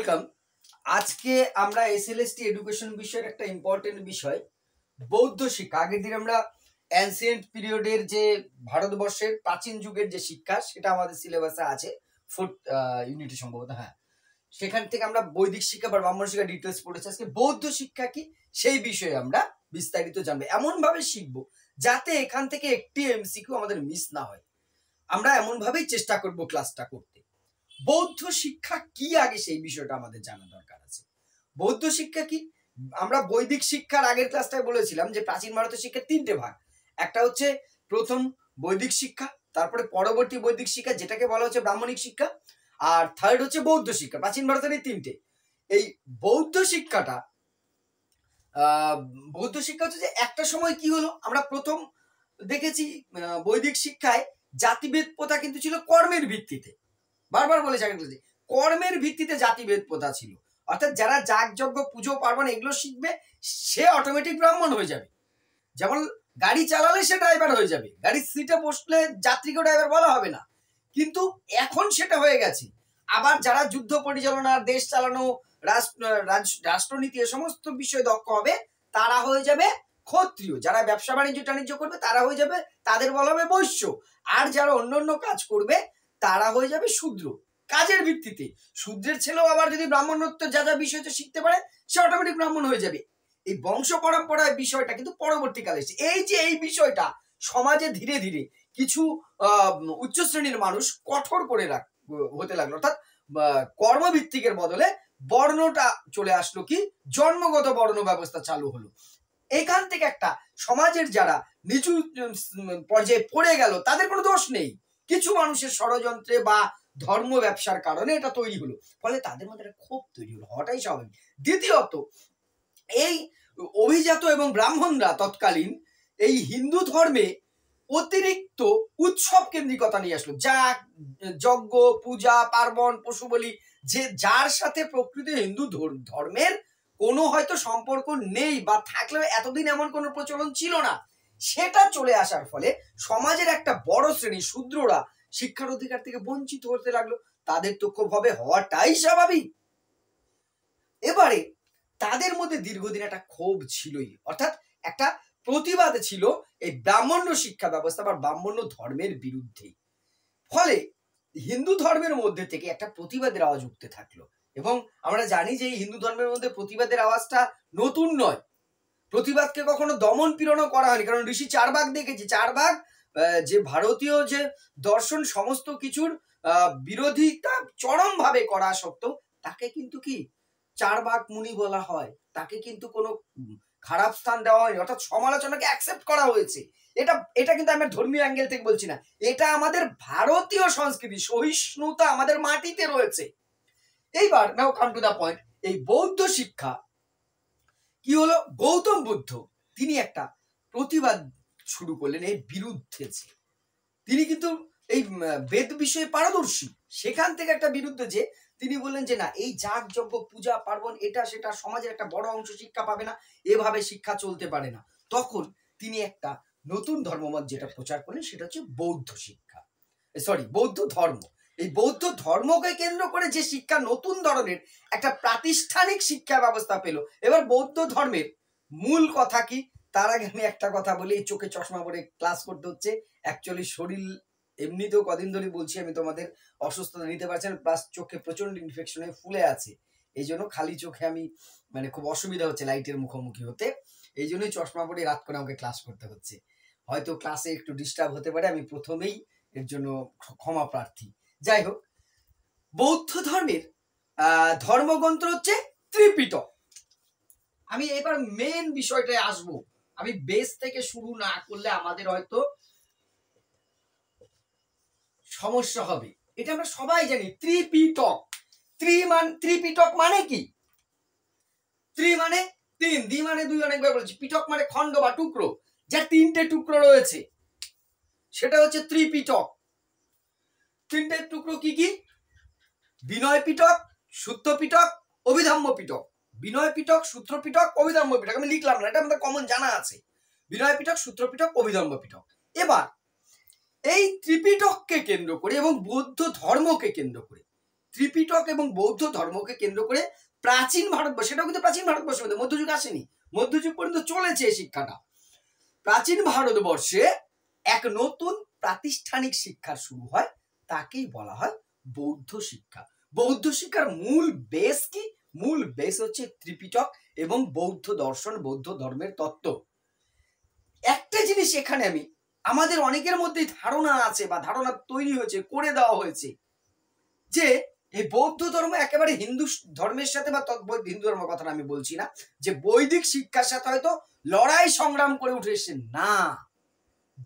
Welcome. আজকে আমরা SLST education বিষয়ের একটা ইম্পর্টেন্ট বিষয় বৌদ্ধ শিক্ষা। আগের দিন আমরা অ্যানসিয়েন্ট পিরিয়ডের যে ভারতবর্ষের প্রাচীন যুগের যে শিক্ষা সেটা আমাদের সিলেবাসে আছে, 4th ইউনিটে সম্ভবত। হ্যাঁ, সেখান থেকে আমরা বৈদিক শিক্ষা বা ব্রাহ্মণ শিক্ষা ডিটেলস পড়েছি। আজকে বৌদ্ধ শিক্ষা কি সেই বিষয়ে আমরা বিস্তারিত জানবো, এমন ভাবে শিখবো যাতে এখান থেকে একটি এমসিকিউ আমাদের মিস না হয়। আমরা এমন ভাবেই চেষ্টা করব ক্লাসটা করতে। বৌদ্ধ শিক্ষা কি আগে সেই বিষয়টা আমাদের জানা দরকার আছে। বৌদ্ধ শিক্ষা কি, আমরা বৈদিক শিক্ষার আগের ক্লাসটায় বলেছিলাম যে প্রাচীন ভারতের শিক্ষার 3টে ভাগ। একটা হচ্ছে প্রথম বৈদিক শিক্ষা, তারপরে পরবর্তী বৈদিক শিক্ষা যেটাকে বলা হচ্ছে ব্রাহ্মণিক শিক্ষা, আর থার্ড হচ্ছে বৌদ্ধ শিক্ষা। প্রাচীন ভারতের এই 3টে। এই বৌদ্ধ শিক্ষাটা হচ্ছে যে একটা সময় কি হলো, আমরা প্রথম দেখেছি বৈদিক শিক্ষায় জাতিভেদ প্রথা কিন্তু ছিল কর্মের ভিত্তিতে। বারবার বলেছি আগে, কর্মের ভিত্তিতে জাতিভেদ প্রথা ছিল। অর্থাৎ যারা যাগযজ্ঞ পুজো পার্বণ এগুলো শিখবে সে অটোমেটিক ব্রাহ্মণ হয়ে যাবে। যেমন গাড়ি চালালে সে ড্রাইভার হয়ে যাবে, গাড়ির সিটে বসলে যাত্রীকে ড্রাইভার বলা হবে না, কিন্তু এখন সেটা হয়ে গেছে। আবার যারা যুদ্ধ পরিচালনা, দেশ চালানো, রাষ্ট্রনীতি এ সমস্ত বিষয়ে দক্ষ হবে তারা হয়ে যাবে ক্ষত্রিয়। যারা ব্যবসা বাণিজ্য করবে তারা হয়ে যাবে, তাদের বলা হবে বৈশ্য। আর যারা অন্য কাজ করবে তারা হয়ে যাবে শূদ্র। কাজের ভিত্তিতে শূদ্রের ছেলেও আবার যদি ব্রাহ্মণত্ব যা যা বিষয় সে পারে সে অটোমেটিক ব্রাহ্মণ হয়ে যাবে। এই বংশ পরম্পরার বিষয়টা কিন্তু পরবর্তীকালে এসেছে। এই বিষয়টা সমাজে ধীরে ধীরে কিছু উচ্চ শ্রেণীর মানুষ কঠোর করে হতে লাগলো। অর্থাৎ কর্মভিত্তিকের বদলে বর্ণটা চলে আসলো, কি জন্মগত বর্ণ ব্যবস্থা চালু হলো। এখান থেকে একটা সমাজের যারা নিচু পর্যায়ে পড়ে গেল তাদের কোনো দোষ নেই, কিছু মানুষের ষড়যন্ত্রে বা ধর্ম ব্যবসার কারণে এটা তৈরি হলো, ফলে তাদের মধ্যে একটা ক্ষোভ তৈরি হলো, হওয়াটাই স্বাভাবিক। দ্বিতীয়ত, এই অভিজাত এবং ব্রাহ্মণরা তৎকালীন এই হিন্দু ধর্মে অতিরিক্ত উৎসব কেন্দ্রিকতা নিয়ে আসলো। যা যজ্ঞ, পূজা, পার্বণ, পশু বলি, যে যার সাথে প্রকৃত হিন্দু ধর্মের কোনো হয়তো সম্পর্ক নেই বা থাকলেও এতদিন এমন কোনো প্রচলন ছিল না, সেটা চলে আসার ফলে সমাজের একটা বড় শ্রেণী শূদ্ররা শিক্ষার অধিকার থেকে বঞ্চিত হতে লাগলো। তাদের তো ক্ষোভ হবে, হওয়াটাই স্বাভাবিক। এবারে তাদের মধ্যে দীর্ঘদিন একটা ক্ষোভ ছিলই, অর্থাৎ একটা প্রতিবাদ ছিল এই ব্রাহ্মণ্য শিক্ষা ব্যবস্থা বা ব্রাহ্মণ্য ধর্মের বিরুদ্ধে। ফলে হিন্দু ধর্মের মধ্যে থেকে একটা প্রতিবাদের আওয়াজ উঠতে থাকলো। এবং আমরা জানি যে হিন্দু ধর্মের মধ্যে প্রতিবাদের আওয়াজটা নতুন নয়। প্রতিবাদকে কখনো দমন পীড়নও করা হয়নি, কারণ ঋষি চারবাক দেখেছি। চারবাক যে ভারতীয় যে দর্শন সমস্ত কিছুর বিরোধিতা চরম ভাবে করা সত্ত্বেও তাকে কিন্তু কি চারবাক মুনি বলা হয়, তাকে কিন্তু কোনো খারাপ স্থান দেওয়া হয়নি, অর্থাৎ সমালোচনাকে অ্যাকসেপ্ট করা হয়েছে। এটা কিন্তু আমরা ধর্মীয় অ্যাঙ্গেল থেকে বলছি না, এটা আমাদের ভারতীয় সংস্কৃতি, সহিষ্ণুতা আমাদের মাটিতে রয়েছে। এইবার নাও কাম টু দা পয়েন্ট। এই বৌদ্ধ শিক্ষা কি হলো, গৌতম বুদ্ধ তিনি একটা প্রতিবাদ শুরু করলেন এর বিরুদ্ধে। তিনি কিন্তু এই বেদ বিষয়ে পারদর্শী, সেখান থেকে একটা বিরুদ্ধে যে তিনি বললেন যে না, এই যাগযজ্ঞ পূজা পার্বণ এটা সেটা সমাজের একটা বড় অংশ শিক্ষা পাবে না, এভাবে শিক্ষা চলতে পারে না। তখন তিনি একটা নতুন ধর্মমত যেটা প্রচার করলেন সেটা হচ্ছে বৌদ্ধ শিক্ষা, বৌদ্ধ ধর্ম। এই বৌদ্ধ ধর্মকে কেন্দ্র করে যে শিক্ষা নতুন ধরনের একটা প্রাতিষ্ঠানিক শিক্ষা ব্যবস্থা পেল। এবার বৌদ্ধ ধর্মের মূল কথা কি, তার আগে আমি একটা কথা বলি। চোখে চশমা পরে ক্লাস করতে হচ্ছে, অ্যাকচুয়ালি শরীর এমনিতেও কদিন ধরে বলছি আমি তোমাদের অসুস্থতা নিতে পারছেন, প্লাস চোখে প্রচন্ড ইনফেকশন হয়ে ফুলে আছে, এই জন্য খালি চোখে আমি খুব অসুবিধা হচ্ছে লাইটের মুখোমুখি হতে, এই জন্যই চশমা পরে রাত করে আমাকে ক্লাস করতে হচ্ছে। হয়তো ক্লাসে একটু ডিস্টার্ব হতে পারে, আমি প্রথমেই এর জন্য ক্ষমা প্রার্থী। যাই হোক, বৌদ্ধ ধর্মের ধর্মগ্রন্থ হচ্ছে ত্রিপিটক। আমি এবার মেন বিষয়টায় আসবো, আমি বেস থেকে শুরু না করলে আমাদের হয়তো সমস্যা হবে। এটা আমরা সবাই জানি, ত্রিপিটক। ত্রিপিটক মানে কি? ত্রি মানে তিন, দ্বি মানে দুই, অনেকবার বলেছি। পিটক মানে খণ্ড বা টুকরো, যার 3টে টুকরো রয়েছে, সেটা হচ্ছে ত্রিপিটক। 3টে টুকরো কি কি? বিনয় পিটক, সূত্র পিটক, অভিধম্ম পিটক। বিনয় পিটক, সূত্র পিটক, অভিধম্ম পিটক। আমি লিখলাম না, এটা আমাদের কমন জানা আছে। বিনয় পিটক, সূত্র পিটক, অভিধম্ম পিটক। এবার এই ত্রিপিটককে কেন্দ্র করে এবং বৌদ্ধ ধর্মকে কেন্দ্র করে ত্রিপিটক এবং বৌদ্ধ ধর্মকে কেন্দ্র করে প্রাচীন ভারতবর্ষ, সেটাও কিন্তু প্রাচীন ভারতবর্ষের মধ্যে, মধ্যযুগ আসেনি, মধ্যযুগ পর্যন্ত চলেছে এই শিক্ষাটা। প্রাচীন ভারতবর্ষে এক নতুন প্রাতিষ্ঠানিক শিক্ষার শুরু হয়, তাকেই বলা হয় বৌদ্ধ শিক্ষা। বৌদ্ধ শিক্ষার মূল বেস কি? মূল বেস হচ্ছে ত্রিপিটক এবং বৌদ্ধ দর্শন, বৌদ্ধ ধর্মের তত্ত্ব। একটা জিনিস এখানে আমাদের অনেকের মধ্যেই ধারণা আছে বা ধারণা তৈরি হয়েছে, করে দেওয়া হয়েছে, যে এই বৌদ্ধ ধর্ম একেবারে হিন্দু ধর্মের সাথে, বা হিন্দু ধর্মের কথাটা আমি বলছি না, যে বৈদিক শিক্ষার সাথে হয়তো লড়াই সংগ্রাম করে উঠে এসেছে, না,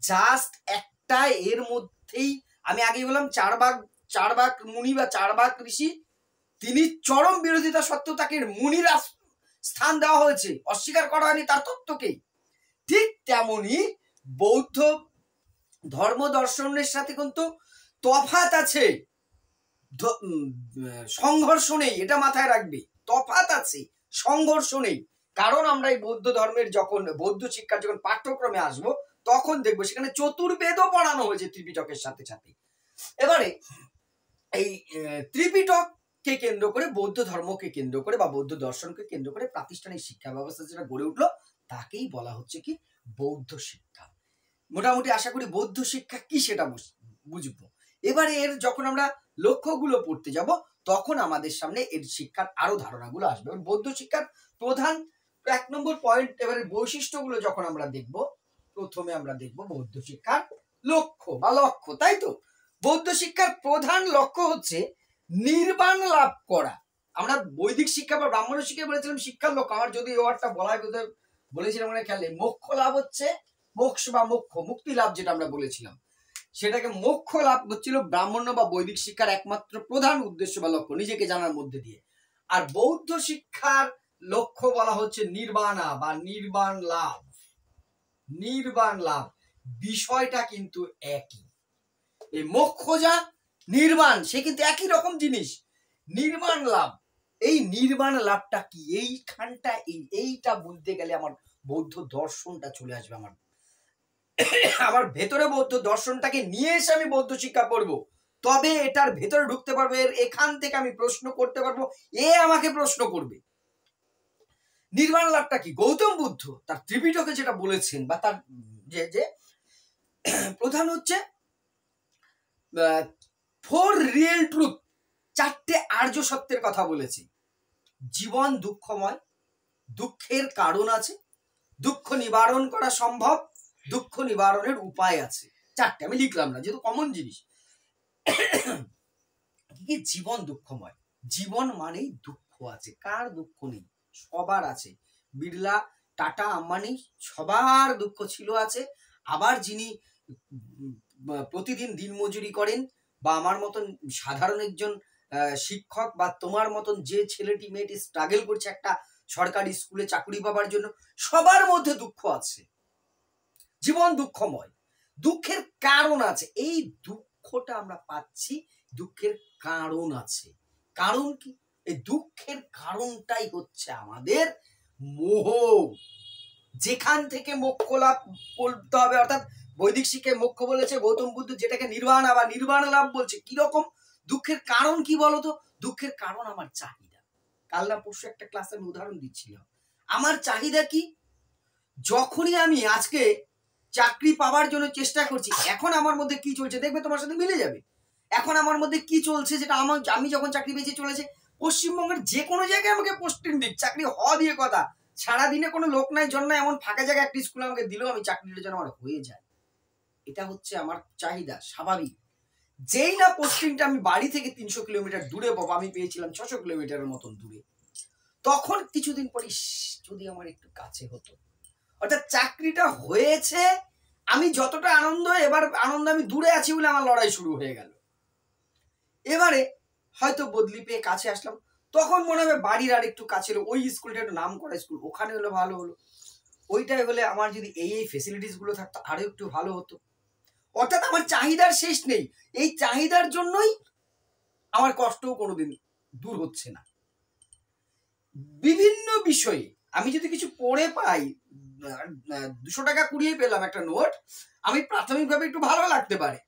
জাস্ট একটা এর মধ্যেই, আমি আগে বললাম চারবাক মুনি বা চারবাক ঋষি, তিনি চরম বিরোধিতা সত্ত্বেও তাকে মুনিরা স্থান দেওয়া হয়েছে, অস্বীকার করা হয়নি তার তত্ত্বকেই। ঠিক তেমনি বৌদ্ধ ধর্ম দর্শনের সাথে কিন্তু তফাৎ আছে, সংঘর্ষ নেই, এটা মাথায় রাখবে, তফাৎ আছে, সংঘর্ষ নেই। কারণ আমরা এই বৌদ্ধ ধর্মের যখন বৌদ্ধ শিক্ষার যখন পাঠ্যক্রমে আসবো, তখন দেখবো সেখানে চতুর্বেদও পড়ানো হয়েছে ত্রিপিটকের সাথে সাথে। এবারে এই ত্রিপিটককে কেন্দ্র করে, বৌদ্ধ ধর্মকে কেন্দ্র করে বা বৌদ্ধ দর্শনকে কেন্দ্র করে প্রাতিষ্ঠানিক শিক্ষা ব্যবস্থা যেটা গড়ে উঠলো, তাকেই বলা হচ্ছে কি বৌদ্ধ শিক্ষা। মোটামুটি আশা করি বৌদ্ধ শিক্ষা কি সেটা বুঝবো। এবারে এর যখন আমরা লক্ষ্যগুলো পড়তে যাব, তখন আমাদের সামনে এর শিক্ষার আরো ধারণাগুলো আসবে। বৌদ্ধ শিক্ষার প্রধান 1 নম্বর পয়েন্ট, এবারে বৈশিষ্ট্যগুলো যখন আমরা দেখব, প্রথমে আমরা দেখব বৌদ্ধ শিক্ষার লক্ষ্য, তাই তো? বৌদ্ধ শিক্ষার প্রধান লক্ষ্য হচ্ছে নির্বাণ লাভ করা। আমরা বৈদিক শিক্ষা বা ব্রাহ্মণ শিক্ষা বলেছিলাম শিক্ষার লক্ষ্য, আমার যদি এই ওয়ার্ডটা বলেছিলাম মানে খেয়ালে, মোক্ষ লাভ হচ্ছে, মোক্ষ বা মুক্তি লাভ যেটা আমরা বলেছিলাম, সেটাকে মোক্ষ লাভ হচ্ছিল ব্রাহ্মণ্য বা বৈদিক শিক্ষার একমাত্র প্রধান উদ্দেশ্য বা লক্ষ্য, নিজেকে জানার মধ্যে দিয়ে। আর বৌদ্ধ শিক্ষার লক্ষ্য বলা হচ্ছে নির্বাণা বা নির্বাণ লাভ। বিষয়টা কিন্তু একই, এই মোক্ষ যা নির্বাণ, সে কিন্তু একই রকম জিনিস, নির্বাণ লাভ। এই নির্বাণ লাভটা কি, এইখানটা এইটা বুঝতে গেলে আমার বৌদ্ধ দর্শনটা চলে আসবে, আমার ভেতরে বৌদ্ধ দর্শনটাকে নিয়ে এসে আমি বৌদ্ধ শিক্ষা পড়বো, তবে এটার ভেতরে ঢুকতে পারবো, এখান থেকে আমি প্রশ্ন করতে পারবো, এ আমাকে প্রশ্ন করবে। নির্বাণ লাভটা কি? গৌতম বুদ্ধ তার ত্রিপিটকে যেটা বলেছেন, বা তার যে প্রধান হচ্ছে 4 রিয়েল ট্রুথ, 4টে আর্য সত্যের কথা বলেছি। জীবন দুঃখময়, দুঃখের কারণ আছে, দুঃখ নিবারণ করা সম্ভব, দুঃখ নিবারণের উপায় আছে। 4টে আমি লিখলাম না, যেহেতু কমন জিনিস। কি জীবন দুঃখময়, জীবন মানেই দুঃখ আছে, কার দুঃখ নেই? সবার আছে। বিড়লা, টাটা, আম্বানি সবার দুঃখ ছিল, আছে। আবার যিনি প্রতিদিন দিনমজুরি করেন, বা আমার মতন সাধারণ একজন শিক্ষক, বা তোমার মতন যে ছেলেটি মেয়েটি স্ট্রাগল করছে একটা সরকারি স্কুলে চাকরি পাবার জন্য, সবার মধ্যে দুঃখ আছে। জীবন দুঃখময়, দুঃখের কারণ আছে। এই দুঃখটা আমরা পাচ্ছি, দুঃখের কারণ আছে। কারণ কি? এই দুঃখের কারণটাই হচ্ছে আমাদের মোহ, যেখান থেকে মোক্ষ লাভ করতে হবে। অর্থাৎ বৈদিক শিক্ষায় মোক্ষ বলেছে গৌতম বুদ্ধ, যেটাকে নির্বাণ বা নির্বাণ লাভ বলছে। কিরকম দুঃখের কারণ কি বলতো? দুঃখের কারণ আমার চাহিদা। কাল না পরশু একটা ক্লাসে আমি উদাহরণ দিচ্ছিলাম, আমার চাহিদা কি? যখনই আমি আজকে চাকরি পাওয়ার জন্য চেষ্টা করছি, এখন আমার মধ্যে কি চলছে দেখবে, তোমার সাথে মিলে যাবে। এখন আমার মধ্যে কি চলছে, যেটা আমি যখন চাকরি পেয়েছি চলেছে, পশ্চিমবঙ্গের যে কোনো জায়গায় আমাকে পোস্টিং দিক, চাকরি হওয়া দিয়ে কথা, সারাদিনে কোনো লোক নাই জন নাই, এমন ফাঁকা জায়গায় একটা স্কুলে আমাকে দিলেও আমি চাকরিটা যেন আমার হয়ে যায়। এটা হচ্ছে আমার চাহিদা, স্বাভাবিক। যেই না পোস্টিংটা আমি বাড়ি থেকে 300 কিলোমিটার দূরে পাবো, আমি পেয়েছিলাম 600 কিলোমিটারের মতন দূরে, তখন কিছুদিন পরে যদি আমার একটু কাছে হতো। অর্থাৎ চাকরিটা হয়েছে, আমি যতটা আনন্দ, এবার আনন্দ আমি দূরে আছি বলে আমার লড়াই শুরু হয়ে গেল। এবারে হয়তো বদলি পেয়ে কাছে আসলাম, তখন মনে হবে বাড়ির আর একটু কাছে হলো, ওই স্কুলটা একটু নাম করা স্কুল, ওখানে হলে ভালো হলো। ওইটাই হলে আমার যদি এই ফেসিলিটিস গুলো থাকতো আরো একটু ভালো হতো। অর্থাৎ আমার চাহিদার শেষ নেই, এই চাহিদার জন্যই আমার কষ্টও কোনোদিন দূর হচ্ছে না। বিভিন্ন বিষয়ে আমি যদি কিছু পড়ে পাই, 200 টাকা কুড়িয়ে পেলাম একটা নোট, আমি প্রাথমিকভাবে একটু ভালো লাগতে পারে,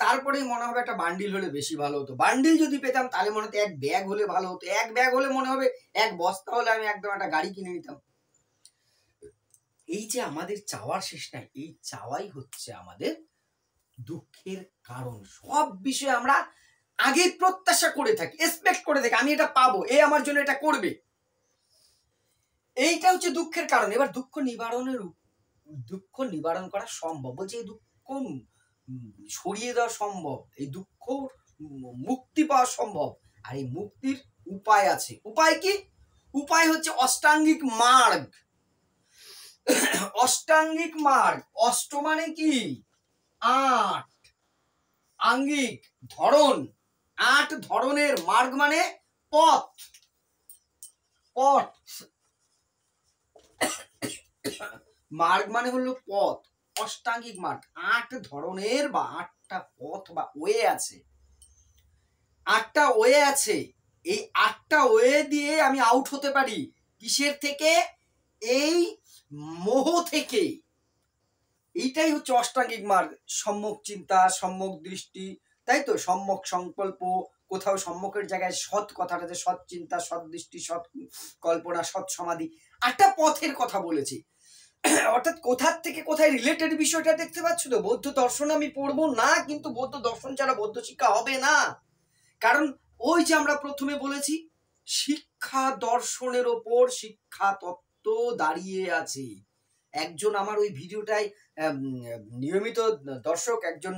তারপরেই মনে হবে একটা বান্ডিল হলে বেশি ভালো হতো। বান্ডিল যদি পেতাম তাহলে মনে হতো এক ব্যাগ হলে ভালো হতো। এক ব্যাগ হলে মনে হবে এক বস্তা হলে আমি একদম একটা গাড়ি কিনে নিতাম। এই যে আমাদের চাওয়ার শেষ নাই, এই চাওয়াই হচ্ছে আমাদের দুঃখের কারণ। সব বিষয়ে আমরা আগে প্রত্যাশা করে থাকি, এক্সপেক্ট করে থাকি আমি এটা পাবো, এ আমার জন্য এটা করবে। এইটা হচ্ছে দুঃখের কারণ। এবার দুঃখ নিবারণ করা সম্ভব, বলছে এই দুঃখ সরিয়ে দেওয়া সম্ভব, এই দুঃখ মুক্তি পাওয়া সম্ভব। আর এই মুক্তির উপায় আছে। উপায় কি? উপায় হচ্ছে অষ্টাঙ্গিক মার্গ। অষ্টাঙ্গিক মার্গ, অষ্ট মানে কি? 8 আঙ্গিক ধরন, 8 ধরনের মার্গ মানে পথ। পথ মার্গ মানে হলো পথ। অষ্টাঙ্গিক মার্গ 8 ধরনের বা 8টা পথ বা ওয়ে আছে। 8টা ওয়ে আছে। এই 8টা ওয়ে দিয়ে আমি আউট হতে পারি। কিসের থেকে? এই মোহ থেকে। এইটাই হচ্ছে অষ্টাঙ্গিক মার্গ। সম্যক চিন্তা, সম্যক দৃষ্টি, তাই তো? সম্যক সংকল্প, কোথাও সম্যকের জায়গায় সৎ কথাটাতে সৎ চিন্তা, সৎ দৃষ্টি, সৎ কল্পনা, সৎ সমাধি। 8টা পথের কথা বলেছি। অর্থাৎ কোথার থেকে কোথায় রিলেটেড বিষয়টা দেখতে পাচ্ছ তো? বৌদ্ধ দর্শন আমি পড়বো না, কিন্তু বৌদ্ধ দর্শন ছাড়া বৌদ্ধ শিক্ষা হবে না। কারণ ওই যে আমরা প্রথমে বলেছি, শিক্ষা দর্শনের ওপর শিক্ষা তত্ত্ব দাঁড়িয়ে আছে। একজন আমার ওই ভিডিওটাই নিয়মিত দর্শক, একজন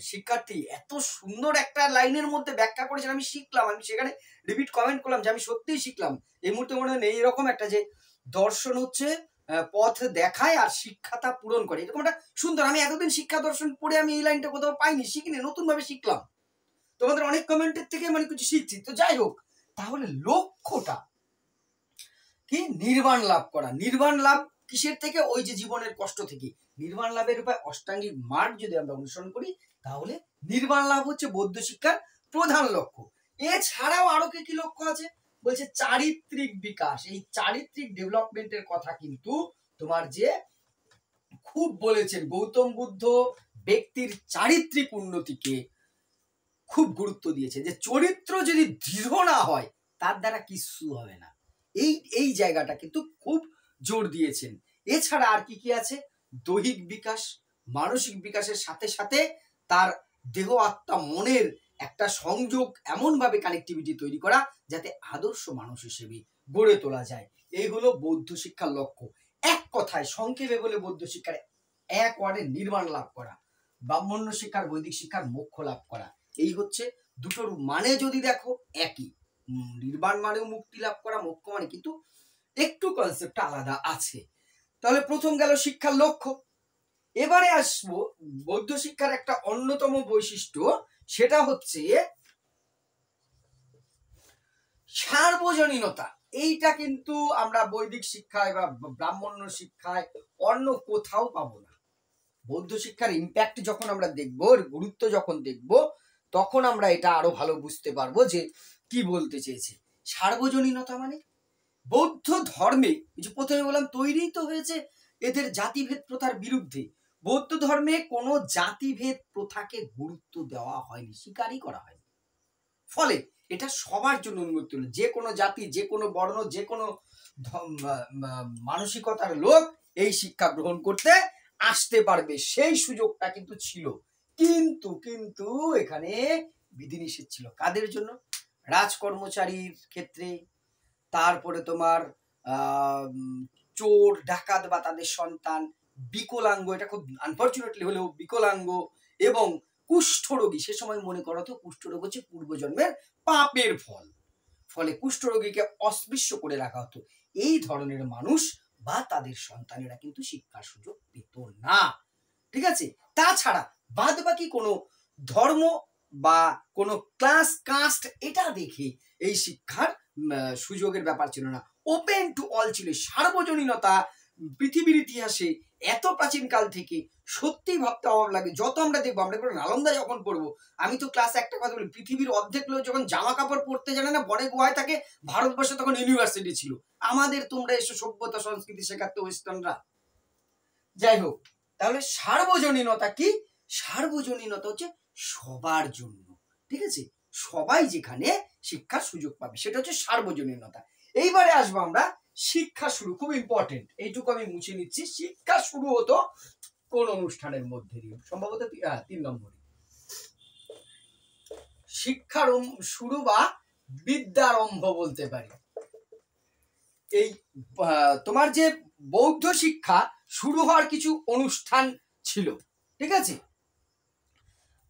শিক্ষার্থী এত সুন্দর একটা লাইনের মধ্যে ব্যাখ্যা করেছেন, আমি শিখলাম। আমি সেখানে রিপিট কমেন্ট করলাম যে আমি সত্যিই শিখলাম। এই মুহূর্তে মনে হয় এইরকম একটা, যে দর্শন হচ্ছে পথ দেখায় আর শিক্ষা তা পূরণ করে, এরকম একটা সুন্দর। আমি এতদিন শিক্ষা দর্শন পড়ে আমি এই লাইনটা কোথাও পাইনি, শিখিনি, নতুন ভাবে শিখলাম। তোমাদের অনেক কমেন্টের থেকে মানে কিছু শিখছি। তো যাই হোক, তাহলে লক্ষ্যটা কি? নির্বাণ লাভ করা। নির্বাণ লাভ কিসের থেকে? ওই যে জীবনের কষ্ট থেকে। নির্বাণ লাভের উপায় অষ্টাঙ্গিক মার্গ যদি আমরা অনুসরণ করি, তাহলে নির্বাণ লাভ হচ্ছে বৌদ্ধ শিক্ষার প্রধান লক্ষ্য। এছাড়াও আরো কি কি লক্ষ্য আছে? বলছে চারিত্রিক বিকাশ। এই চারিত্রিক ডেভেলপমেন্টের কথা কিন্তু তোমার যে খুব বলেছেন গৌতম বুদ্ধ, ব্যক্তির চারিত্রিক উন্নতিকে খুব গুরুত্ব দিয়েছে, যে চরিত্র যদি দৃঢ় না হয় তার দ্বারা কিছু হবে না। এই জায়গাটা কিন্তু খুব জোর দিয়েছেন। এছাড়া আর কি কি আছে? দৈহিক বিকাশ, মানসিক বিকাশের সাথে সাথে তার দেহ আত্মা মনের একটা সংযোগ, এমন ভাবে কানেক্টিভিটি তৈরি করা যাতে আদর্শ মানুষ হিসেবে গড়ে তোলা যায়। এই হলো বৌদ্ধ শিক্ষার লক্ষ্য। এক কথায় সংক্ষেপে বলে, বৌদ্ধ শিক্ষার এক ওয়ার্ডে নির্মাণ লাভ করা, ব্রাহ্মণ্য শিক্ষার, বৈদিক শিক্ষার মোক্ষ লাভ করা। এই হচ্ছে দুটোর মানে যদি দেখো একই। নির্বাণ মানেও মুক্তি লাভ করা, মোক্ষ মানে কিন্তু একটু কনসেপ্টটা আলাদা আছে। তাহলে প্রথম গেল শিক্ষার লক্ষ্য। এবারে আসবো বৌদ্ধ শিক্ষার একটা অন্যতম বৈশিষ্ট্য, সেটা হচ্ছে সার্বজনীনতা। এইটা কিন্তু আমরা বৈদিক শিক্ষায় বা ব্রাহ্মণ্য শিক্ষায় অন্য কোথাও পাবো না। বৌদ্ধ শিক্ষার ইম্প্যাক্ট যখন আমরা দেখবো, গুরুত্ব যখন দেখবো, তখন আমরা এটা আরো ভালো বুঝতে পারবো যে কি বলতে চেয়েছে। সার্বজনীনতা মানে বৌদ্ধ ধর্মে, যে প্রথমে বললাম তৈরি তো হয়েছে এদের জাতিভেদ প্রথার বিরুদ্ধে। বৌদ্ধ ধর্মে কোনো জাতিভেদ প্রথাকে গুরুত্ব দেওয়া হয়নি, স্বীকারই করা হয়নি। ফলে এটা সবার জন্য উন্মুক্ত হলো। যে কোনো জাতি, যে কোনো বর্ণ, যে কোনো মানসিকতার লোক এই শিক্ষা গ্রহণ করতে আসতে পারবে, সেই সুযোগটা কিন্তু ছিল। কিন্তু কিন্তু এখানে বিধিনিষেধ ছিল। কাদের জন্য? রাজকর্মচারীর ক্ষেত্রে, তারপরে তোমার চোর ডাকাত বা তাদের সন্তান, বিকলাঙ্গ, এটা খুব আনফরচুনেটলি হলেও বিকলাঙ্গ, এবং কুষ্ঠরোগী। সে সময় মনে করো তো কুষ্ঠরোগ হচ্ছে পূর্বজন্মের পাপের ফল, ফলে কুষ্ঠরোগীকে অস্পৃশ্য করে রাখা হতো। এই ধরনের মানুষ বা তাদের সন্তানেরা কিন্তু শিক্ষার সুযোগ পেত না। ঠিক আছে? তাছাড়া বাদ বাকি কোনো ধর্ম বা কোনো ক্লাস, কাস্ট, এটা দেখে এই শিক্ষার সুযোগের ব্যাপার ছিল না। ওপেন টু অল ছিল। সার্বজনীনতা পৃথিবীর ইতিহাসে এত প্রাচীন কাল থেকে সত্যি ভাবতে অভাব লাগে। যত আমরা দেখবো, আমরা নালন্দা যখন পড়বো, আমি তো ক্লাসে একটা কথা বলি, পৃথিবীর অর্ধেক লোক যখন জামা কাপড় পরতে জানে না, বনে গুহায় থাকে, ভারতবর্ষে তখন ইউনিভার্সিটি ছিল। আমাদের তোমরা এসে সভ্যতা সংস্কৃতি শেখাতে ওয়েস্টার্নরা। যাই হোক, তাহলে সার্বজনীনতা কি? সার্বজনীনতা হচ্ছে সবার জন্য, ঠিক আছে, সবাই যেখানে শিক্ষার সুযোগ পাবে, সেটা হচ্ছে সার্বজনীনতা। এইবারে আসবো আমরা শিক্ষা শুরু, খুব ইম্পর্টেন্ট, এইটুকু আমি মুছে নিচ্ছি। শিক্ষা শুরু হতো কোন অনুষ্ঠানের মধ্যে দিয়ে? সম্ভবত 3 নম্বরে, শিক্ষার শুরু বা বিদ্যারম্ভ বলতে পারি। এই তোমার যে বৌদ্ধ শিক্ষা শুরু হওয়ার কিছু অনুষ্ঠান ছিল, ঠিক আছে।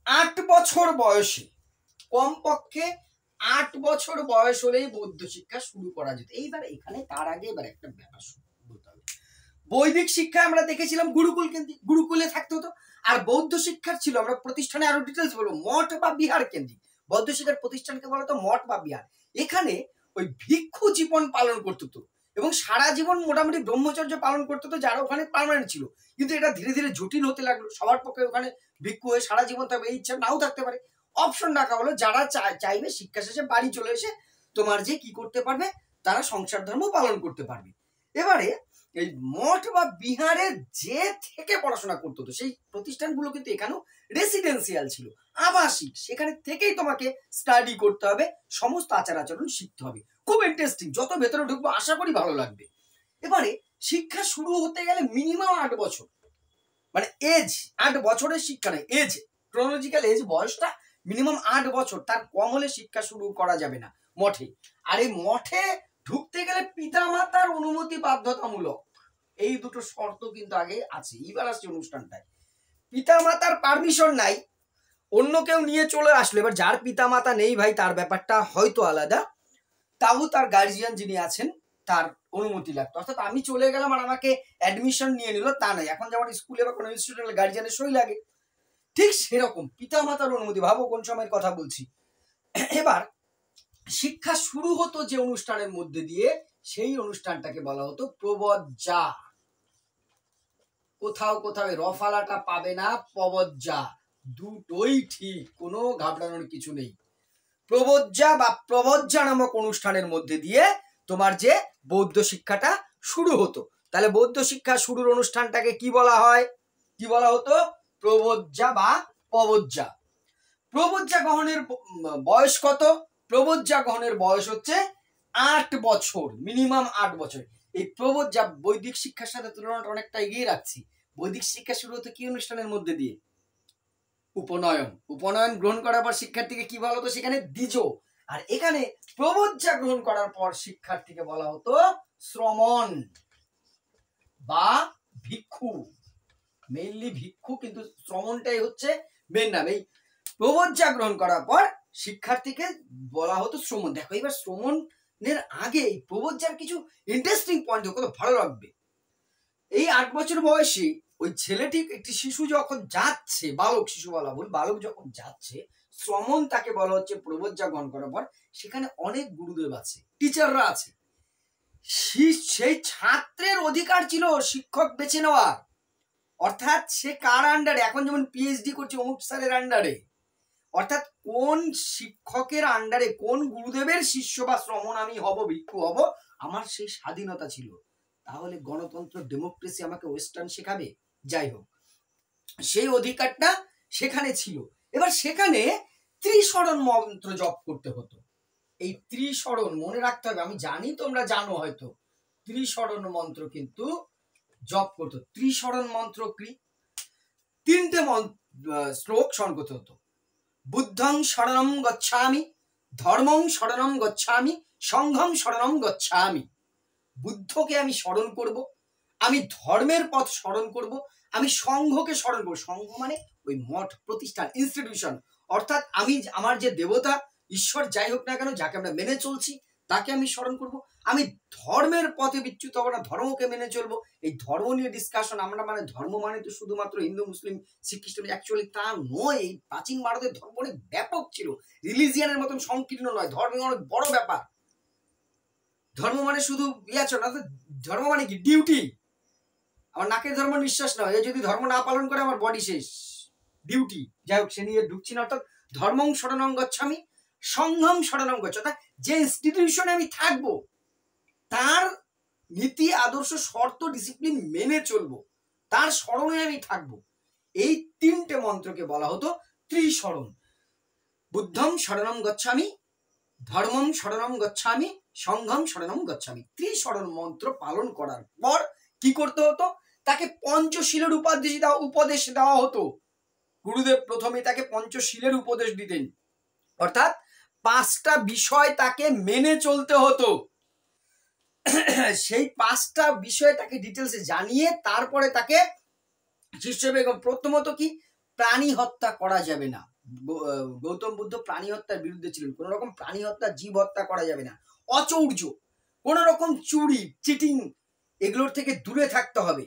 8 বছর বয়সে, কমপক্ষে 8 বছর বয়স হলেই বৌদ্ধ শিক্ষা শুরু করা যেত। এইবার এখানে তার আগে এবার একটা ব্যাপার বলতে হবে। বৈদিক শিক্ষায় আমরা দেখেছিলাম গুরুকুল কেন্দ্রিক, গুরুকুলে থাকতে হতো। আর বৌদ্ধ শিক্ষার ছিল, আমরা প্রতিষ্ঠানে আরো ডিটেলস বলবো, মঠ বা বিহার কেন্দ্রিক। বৌদ্ধ শিক্ষার প্রতিষ্ঠানকে বলা হতো মঠ বা বিহার। এখানে ওই ভিক্ষু জীবন পালন করতে হতো এবং সারা জীবন মোটামুটি ব্রহ্মচর্য পালন করতে হতো, যারা ওখানে পার্মানেন্ট ছিল। কিন্তু এটা ধীরে ধীরে জটিল হতে লাগলো, সবার পক্ষে ওখানে ভিক্ষু হয়ে সারা জীবন থাকবে এই ইচ্ছা নাও থাকতে পারে। অপশন রাখা হলো, যারা চাইবে শিক্ষা শেষে বাড়ি চলে এসে তোমার যে কি করতে পারবে, তারা সংসার ধর্ম পালন করতে পারবে। এবারে এই মঠ বা বিহারে যে থেকে পড়াশোনা করতে হতো, সেই প্রতিষ্ঠানগুলো কিন্তু এখানেও রেসিডেন্সিয়াল ছিল, আবাসিক। সেখানে থেকেই তোমাকে স্টাডি করতে হবে, সমস্ত আচার আচরণ শিখতে হবে। খুব ইন্টারেস্টিং, যত ভেতরে ঢুকবো আশা করি ভালো লাগবে। এবারে শিক্ষা শুরু হতে গেলে মিনিমাম 8 বছর, মানে এজ 8 বছরের শিক্ষা নয়, এজ, ক্রোনোলজিক্যাল এজ, বয়সটা মিনিমাম 8 বছর, তার কম হলে শিক্ষা শুরু করা যাবে না মঠে। আর এই মঠে ঢুকতে গেলে পিতামাতার অনুমতি বাধ্যতামূলক। এই দুটো শর্ত কিন্তু আগে আছে। এইবার আসছে অনুষ্ঠানটায়, পিতামাতার পারমিশন নাই, অন্য কেউ নিয়ে চলে আসলো। এবার যার পিতামাতা নেই ভাই, তার ব্যাপারটা হয়তো আলাদা, তাও তার গার্জিয়ান যিনি আছেন তার অনুমতি লাগতো। অর্থাৎ আমি চলে গেলাম আর আমাকে অ্যাডমিশন নিয়ে নিল তা নয়। এখন যেমন স্কুলে বা কোনো ইনস্টিটিউটে গার্জিয়ানের সই লাগে, ঠিক সেরকম পিতামাতার অনুমতি। ভাবো কোন সময়ের কথা বলছি। এবার শিক্ষা শুরু হতো যে অনুষ্ঠানের মধ্যে দিয়ে, সেই অনুষ্ঠানটাকে বলা হতো প্রবজ্জা। কোথাও কোথাও রফালাটা পাবে না, প্রবজ্জা, দুটোই ঠিক, কোনো ঘাবড়ানোর কিছু নেই। প্রবজ্জা বা প্রবজ্জা নামক অনুষ্ঠানের মধ্যে দিয়ে তোমার যে বৌদ্ধ শিক্ষাটা শুরু হতো। তাহলে বৌদ্ধ শিক্ষা শুরুর অনুষ্ঠানটাকে কি বলা হয়, কি বলা হতো? প্রবজ্জা বা প্রবজ্জা। প্রবজ্জা গ্রহণের বয়স কত? প্রবজ্জা গ্রহণের বয়স হচ্ছে 8 বছর, মিনিমাম 8 বছর। এই প্রবজ্জা বৈদিক শিক্ষার সাথে তুলনাটা অনেকটা এগিয়ে রাখছি। বৈদিক শিক্ষা শুরু হতো কি অনুষ্ঠানের মধ্যে দিয়ে? উপনয়ন। উপনয়ন গ্রহণ করার পর শিক্ষার্থীকে কি বলা হতো? সেখানে দ্বিজ। আর এখানে প্রবজ্জা গ্রহণ করার পর শিক্ষার্থীকে বলা হতো শ্রমণ বা ভিক্ষু। মেইনলি ভিক্ষু, কিন্তু শ্রমণটাই হচ্ছে মেন নাম। এই প্রবজ্জা গ্রহণ করার পর শিক্ষার্থীকে বলা হতো শ্রমণ। দেখো এবার শ্রমণের আগে এই প্রবজ্জার কিছু ইন্টারেস্টিং পয়েন্ট কত ভালো লাগবে। এই 8 বছর বয়সে ওই ছেলেটি, একটি শিশু যখন যাচ্ছে, বালক, শিশু বলা ভুল, বালক যখন যাচ্ছে, শ্রমণ তাকে বলা হচ্ছে প্রবজ্জা গ্রহণ করার পর। সেখানে অনেক গুরুদেব আছে, টিচাররা আছে, সেই ছাত্রের অধিকার ছিল শিক্ষক বেছে নেওয়ার। অর্থাৎ সে কার আন্ডারে, এখন যেমন পিএইচডি করছে অমুক স্যারের আন্ডারে, অর্থাৎ কোন শিক্ষকের আন্ডারে, কোন গুরুদেবের শিষ্য বা শ্রমণ আমি হব, ভিক্ষু হব, আমার সেই স্বাধীনতা ছিল। তাহলে গণতন্ত্র, ডেমোক্রেসি আমাকে ওয়েস্টার্ন শেখাবে? যাই হোক, সেই অধিকারটা সেখানে ছিল। এবার সেখানে ত্রিশরণ মন্ত্র জপ করতে হতো। এই ত্রিশরণ মনে রাখতে হবে, আমি জানি তোমরা জানো হয়তো, ত্রিশরণ মন্ত্র কিন্তু জপ করতো। ত্রিশরণ মন্ত্র কি? 3টে শ্লোক স্মরণ করতে হতো। বুদ্ধং শরণং গচ্ছামি, ধর্মং শরণং গচ্ছামি, সংঘং শরণং গচ্ছামি। বুদ্ধকে আমি স্মরণ করব, আমি ধর্মের পথ স্মরণ করব, আমি সংঘকে স্মরণ করব। সংঘ মানে ওই মঠ, প্রতিষ্ঠান, ইনস্টিটিউশন। অর্থাৎ আমি আমার যে দেবতা, ঈশ্বর যাই হোক না কেন, যাকে আমরা মেনে চলছি, তাকে আমি স্মরণ করব। আমি ধর্মের পথে বিচ্যুত হব না, ধর্মকে মেনে চলবো। এই ধর্ম নিয়ে ডিসকাশন, আমরা মানে ধর্ম মানে তো শুধুমাত্র হিন্দু, মুসলিম, শিখ, খ্রিস্টান, অ্যাকচুয়ালি তা নয়। এই প্রাচীন ভারতের ধর্ম অনেক ব্যাপক ছিল, রিলিজিয়ানের মতন সংকীর্ণ নয়, ধর্ম অনেক বড় ব্যাপার। ধর্ম মানে শুধু না, ধর্ম মানে কি? ডিউটি। আমার নাকের ধর্ম নিঃশ্বাস নয়, যদি ধর্ম না পালন করে আমার বডি শেষ, ডিউটি। যাই হোক, সে নিয়ে ঢুকছি না। অর্থাৎ ধর্মং শরণং গচ্ছামি, সংঘং শরণং গচ্ছামি। অর্থাৎ যে ইনস্টিটিউশনে আমি থাকবো, তার নীতি, আদর্শ, শর্ত, ডিসিপ্লিন মেনে চলবো, তার স্মরণে আমি থাকবো। এই তিনটে মন্ত্রকে বলা হতো ত্রিশরণ। বুদ্ধম শরণম গচ্ছামি, ধর্মম শরণম গচ্ছামি, সংঘম শরণম গচ্ছামি। ত্রিশরণ মন্ত্র পালন করার পর কি করতে হতো? তাকে পঞ্চশীলের উপদেশ দেওয়া হতো। গুরুদেব প্রথমে তাকে পঞ্চশীলের উপদেশ দিতেন, অর্থাৎ 5টা বিষয় তাকে মেনে চলতে হতো। সেই 5টা বিষয় তাকে ডিটেলসে জানিয়ে তারপরে তাকে শিষ্য বেগম, প্রথমত কি, প্রাণী হত্যা করা যাবে না। গৌতম বুদ্ধ প্রাণী হত্যার বিরুদ্ধে ছিলেন। কোন রকম প্রাণী হত্যা, জীব হত্যা করা যাবে না। অচৌর্য, কোন রকম চুরি, চিটিং, এগুলোর থেকে দূরে থাকতে হবে।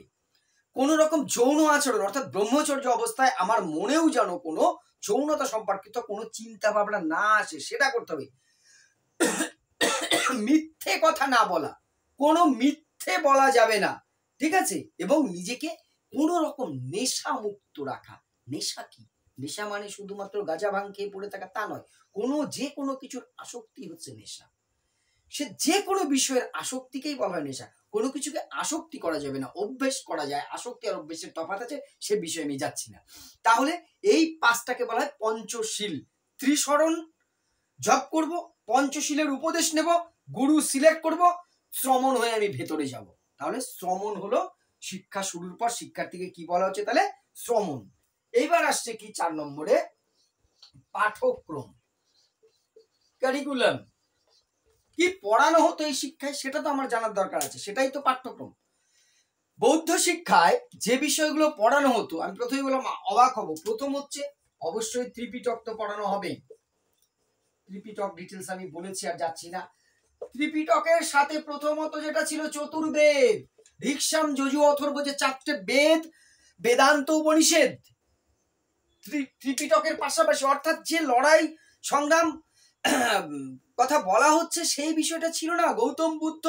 কোন রকম যৌন আচরণ, অর্থাৎ ব্রহ্মচর্য অবস্থায় আমার মনেও যেন কোনো যৌনতা সম্পর্কিত কোনো চিন্তা ভাবনা না আসে, সেটা করতে হবে। মিথ্যে কথা না বলা, কোনো মিথ্যে বলা যাবে না, ঠিক আছে? এবং নিজেকে কোন রকম নেশা মুক্ত রাখা। নেশা কি? নেশা মানে শুধুমাত্র গাঁজা ভাং খেয়ে পড়ে থাকা তা নয়। যে কোনো কিছুর আসক্তি হচ্ছে নেশা। সে যে কোনো বিষয়ের আসক্তিকেই বলা হয় নেশা। কোনো কিছুকে আসক্তি করা যাবে না, অভ্যেস করা যায়। আসক্তি আর অভ্যেসের তফাৎ আছে, সে বিষয়ে আমি যাচ্ছি না। তাহলে এই 5টাকে বলা হয় পঞ্চশীল। ত্রিশরণ জপ করব, পঞ্চশীলের উপদেশ নেব, গুরু সিলেক্ট করব, শ্রমণ হয়ে আমি ভেতরে যাব। তাহলে শ্রমণ হলো শিক্ষা শুরুর পর শিক্ষার্থীকে কি বলা হচ্ছে? তাহলে শ্রমণ। এইবার আসছে কি 4 নম্বরে, পাঠক্রম, কারিকুলাম। কি পড়ানো হতো এই শিক্ষায়, সেটা তো আমার জানার দরকার আছে, সেটাই তো পাঠ্যক্রম। বৌদ্ধ শিক্ষায় যে বিষয়গুলো পড়ানো হতো, আমি প্রথমে বললাম অবাক হব। প্রথম হচ্ছে অবশ্যই ত্রিপিটক তো পড়ানো হবে। ত্রিপিটক ডিটেলস আমি বলেছি, আর যাচ্ছি না। ত্রিপিটকের সাথে প্রথমত যেটা ছিল চতুর্বেদ, ঋক্সাম যজু অথর্ব, যে 4টে বেদ, বেদান্ত উপনিষদ। ত্রিপিটকের পাশাপাশি, অর্থাৎ যে লড়াই সংগ্রাম কথা বলা হচ্ছে সেই বিষয়টা ছিল না। গৌতম বুদ্ধ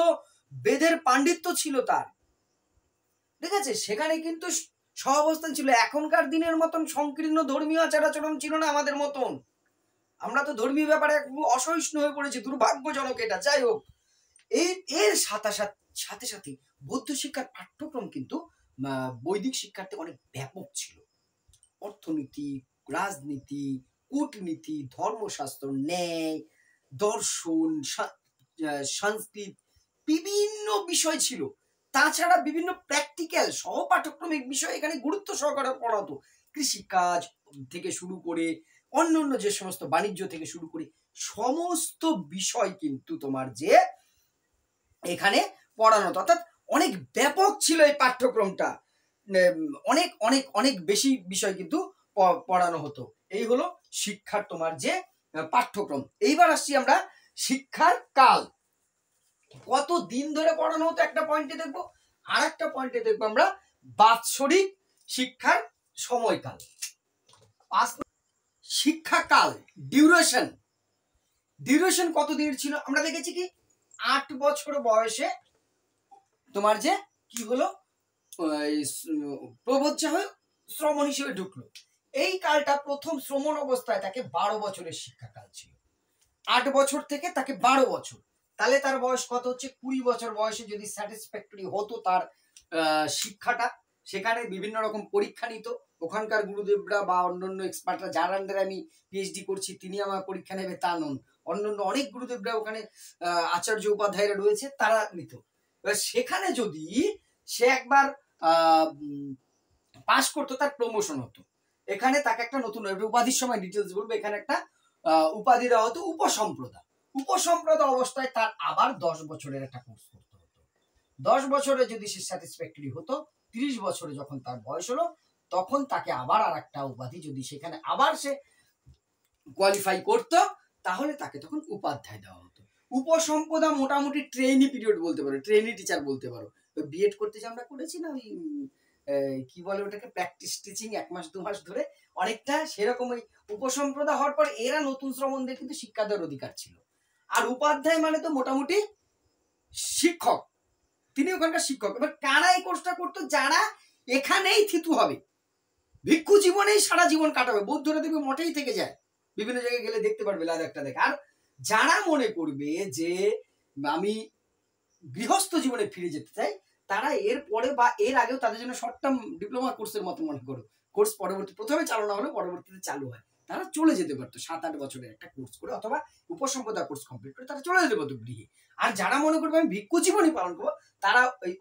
বেদের পাণ্ডিত্য ছিল তার, ঠিক আছে? সেখানে কিন্তু সহাবস্থান ছিল। এখনকার দিনের মতন সংকীর্ণ ধর্মীয় আচার আচরণ ছিল না আমাদের মতন। আমরা তো ধর্মীয় ব্যাপারে অসহিষ্ণু হয়ে পড়েছি, দুর্ভাগ্যজনক এটা। যাই হোক, এর সাথে সাথে বৌদ্ধ শিক্ষার পাঠ্যক্রম কিন্তু বৈদিক শিক্ষার্থে অনেক ব্যাপক ছিল। অর্থনীতি, রাজনীতি, কূটনীতি, ধর্মশাস্ত্র, ন্যায়, দর্শন, সংস্কৃত, বিভিন্ন বিষয় ছিল। তাছাড়া বিভিন্ন প্র্যাকটিক্যাল সহপাঠক্রমিক বিষয় এখানে গুরুত্ব সহকারে পড়াতো। কৃষিকাজ থেকে শুরু করে অন্যান্য যে সমস্ত বাণিজ্য থেকে শুরু করে সমস্ত বিষয় কিন্তু তোমার যে এখানে পড়ানো হতো। অর্থাৎ অনেক ব্যাপক ছিল এই পাঠ্যক্রমটা। অনেক অনেক অনেক বেশি বিষয় কিন্তু পড়ানো হতো। এই হলো শিক্ষার তোমার যে পাঠ্যক্রম। এইবার আসছি আমরা শিক্ষার কাল। কত দিন ধরে পড়ানো হতো একটা পয়েন্টে দেখবো, আর একটা পয়েন্টে দেখবো আমরা বাৎসরিক শিক্ষার সময়কাল। শিক্ষাকাল, ডিউরেশন কত দিনের ছিল? আমরা দেখেছি কি 8 বছর বয়সে তোমার যে কি হলো, প্রবজ্জা হয়ে শ্রমণ হিসেবে ঢুকলো। এই কালটা প্রথম শ্রমণ অবস্থায় তাকে 12 বছরের শিক্ষাকাল ছিল। 8 বছর থেকে তাকে 12 বছর, তাহলে তার বয়স কত হচ্ছে? 20 বছর বয়সে যদি স্যাটিসফ্যাক্টরি হতো তার শিক্ষাটা, সেখানে বিভিন্ন রকম পরীক্ষা নিত। ওখানকার গুরুদেবরা বা অন্যান্য এক্সপার্টরা, যার আন্ডারে আমি পিএইচডি করছি, তিনি আমার পরীক্ষা নেবে তা নন। অন্যান্য অনেক গুরুদেবরা ওখানে আচার্য উপাধ্যায়রা রয়েছে, তারা নিত। এবার সেখানে যদি সে একবার পাস করতো, তার প্রমোশন হতো। এখানে তাকে একটা নতুন উপাধির সময় ডিটেলস বলবো। এখানে একটা উপাধি দেওয়া হতো উপসম্প্রদা। উপসম্প্রদা অবস্থায় তার আবার 10 বছরের একটা কোর্স করতে হতো। 10 বছরে যদি সে স্যাটিসফ্যাক্টরি হতো, 30 বছরে যখন তার বয়স হলো, তখন তাকে আবার আর একটা উপাধি, যদি সেখানে আবার সে কোয়ালিফাই করতো, তাহলে তাকে তখন উপাধ্যায় দেওয়া হতো। উপসম্পদা মোটামুটি ট্রেনি পিরিয়ড বলতে পারো, ট্রেনি টিচার বলতে পারো। বিএড করতে যে আমরা করেছি না, ওই কি বলে ওটাকে, প্র্যাকটিস টিচিং 1 মাস 2 মাস ধরে, অনেকটা সেরকম। ওই উপসম্প্রদা হওয়ার পর এরা নতুন শ্রমণদের কিন্তু শিক্ষা দেওয়ার অধিকার ছিল। আর উপাধ্যায় মানে তো মোটামুটি শিক্ষক, তিনি ওখানকার শিক্ষক। এবার কারা এই কোর্সটা করতো? যারা এখানেই থিতু হবে, ভিক্ষু জীবনেই সারা জীবন কাটাবে। বৌদ্ধরা দেখবে মঠেই থেকে যায়, বিভিন্ন জায়গায় গেলে দেখতে পারবে লাদাখটা দেখে। আর যারা মনে করবে যে আমি গৃহস্থ জীবনে ফিরে যেতে চাই, তারা এর পরে বা এর আগেও তাদের জন্য শর্ট টার্ম ডিপ্লোমা কোর্সের মতো মনে কোর্স পরবর্তী প্রথমে চালনা হলো, পরবর্তীতে চালু হয়। তারা চলে যেতে পারতো 7-8 বছরের একটা কোর্স করে, অথবা উপসম্পদা কোর্স কমপ্লিট করে তারা চলে যেতে পারতো গৃহে। আর যারা মনে করবে আমি ভিক্ষু জীবনই পালন করবো, তারা ওই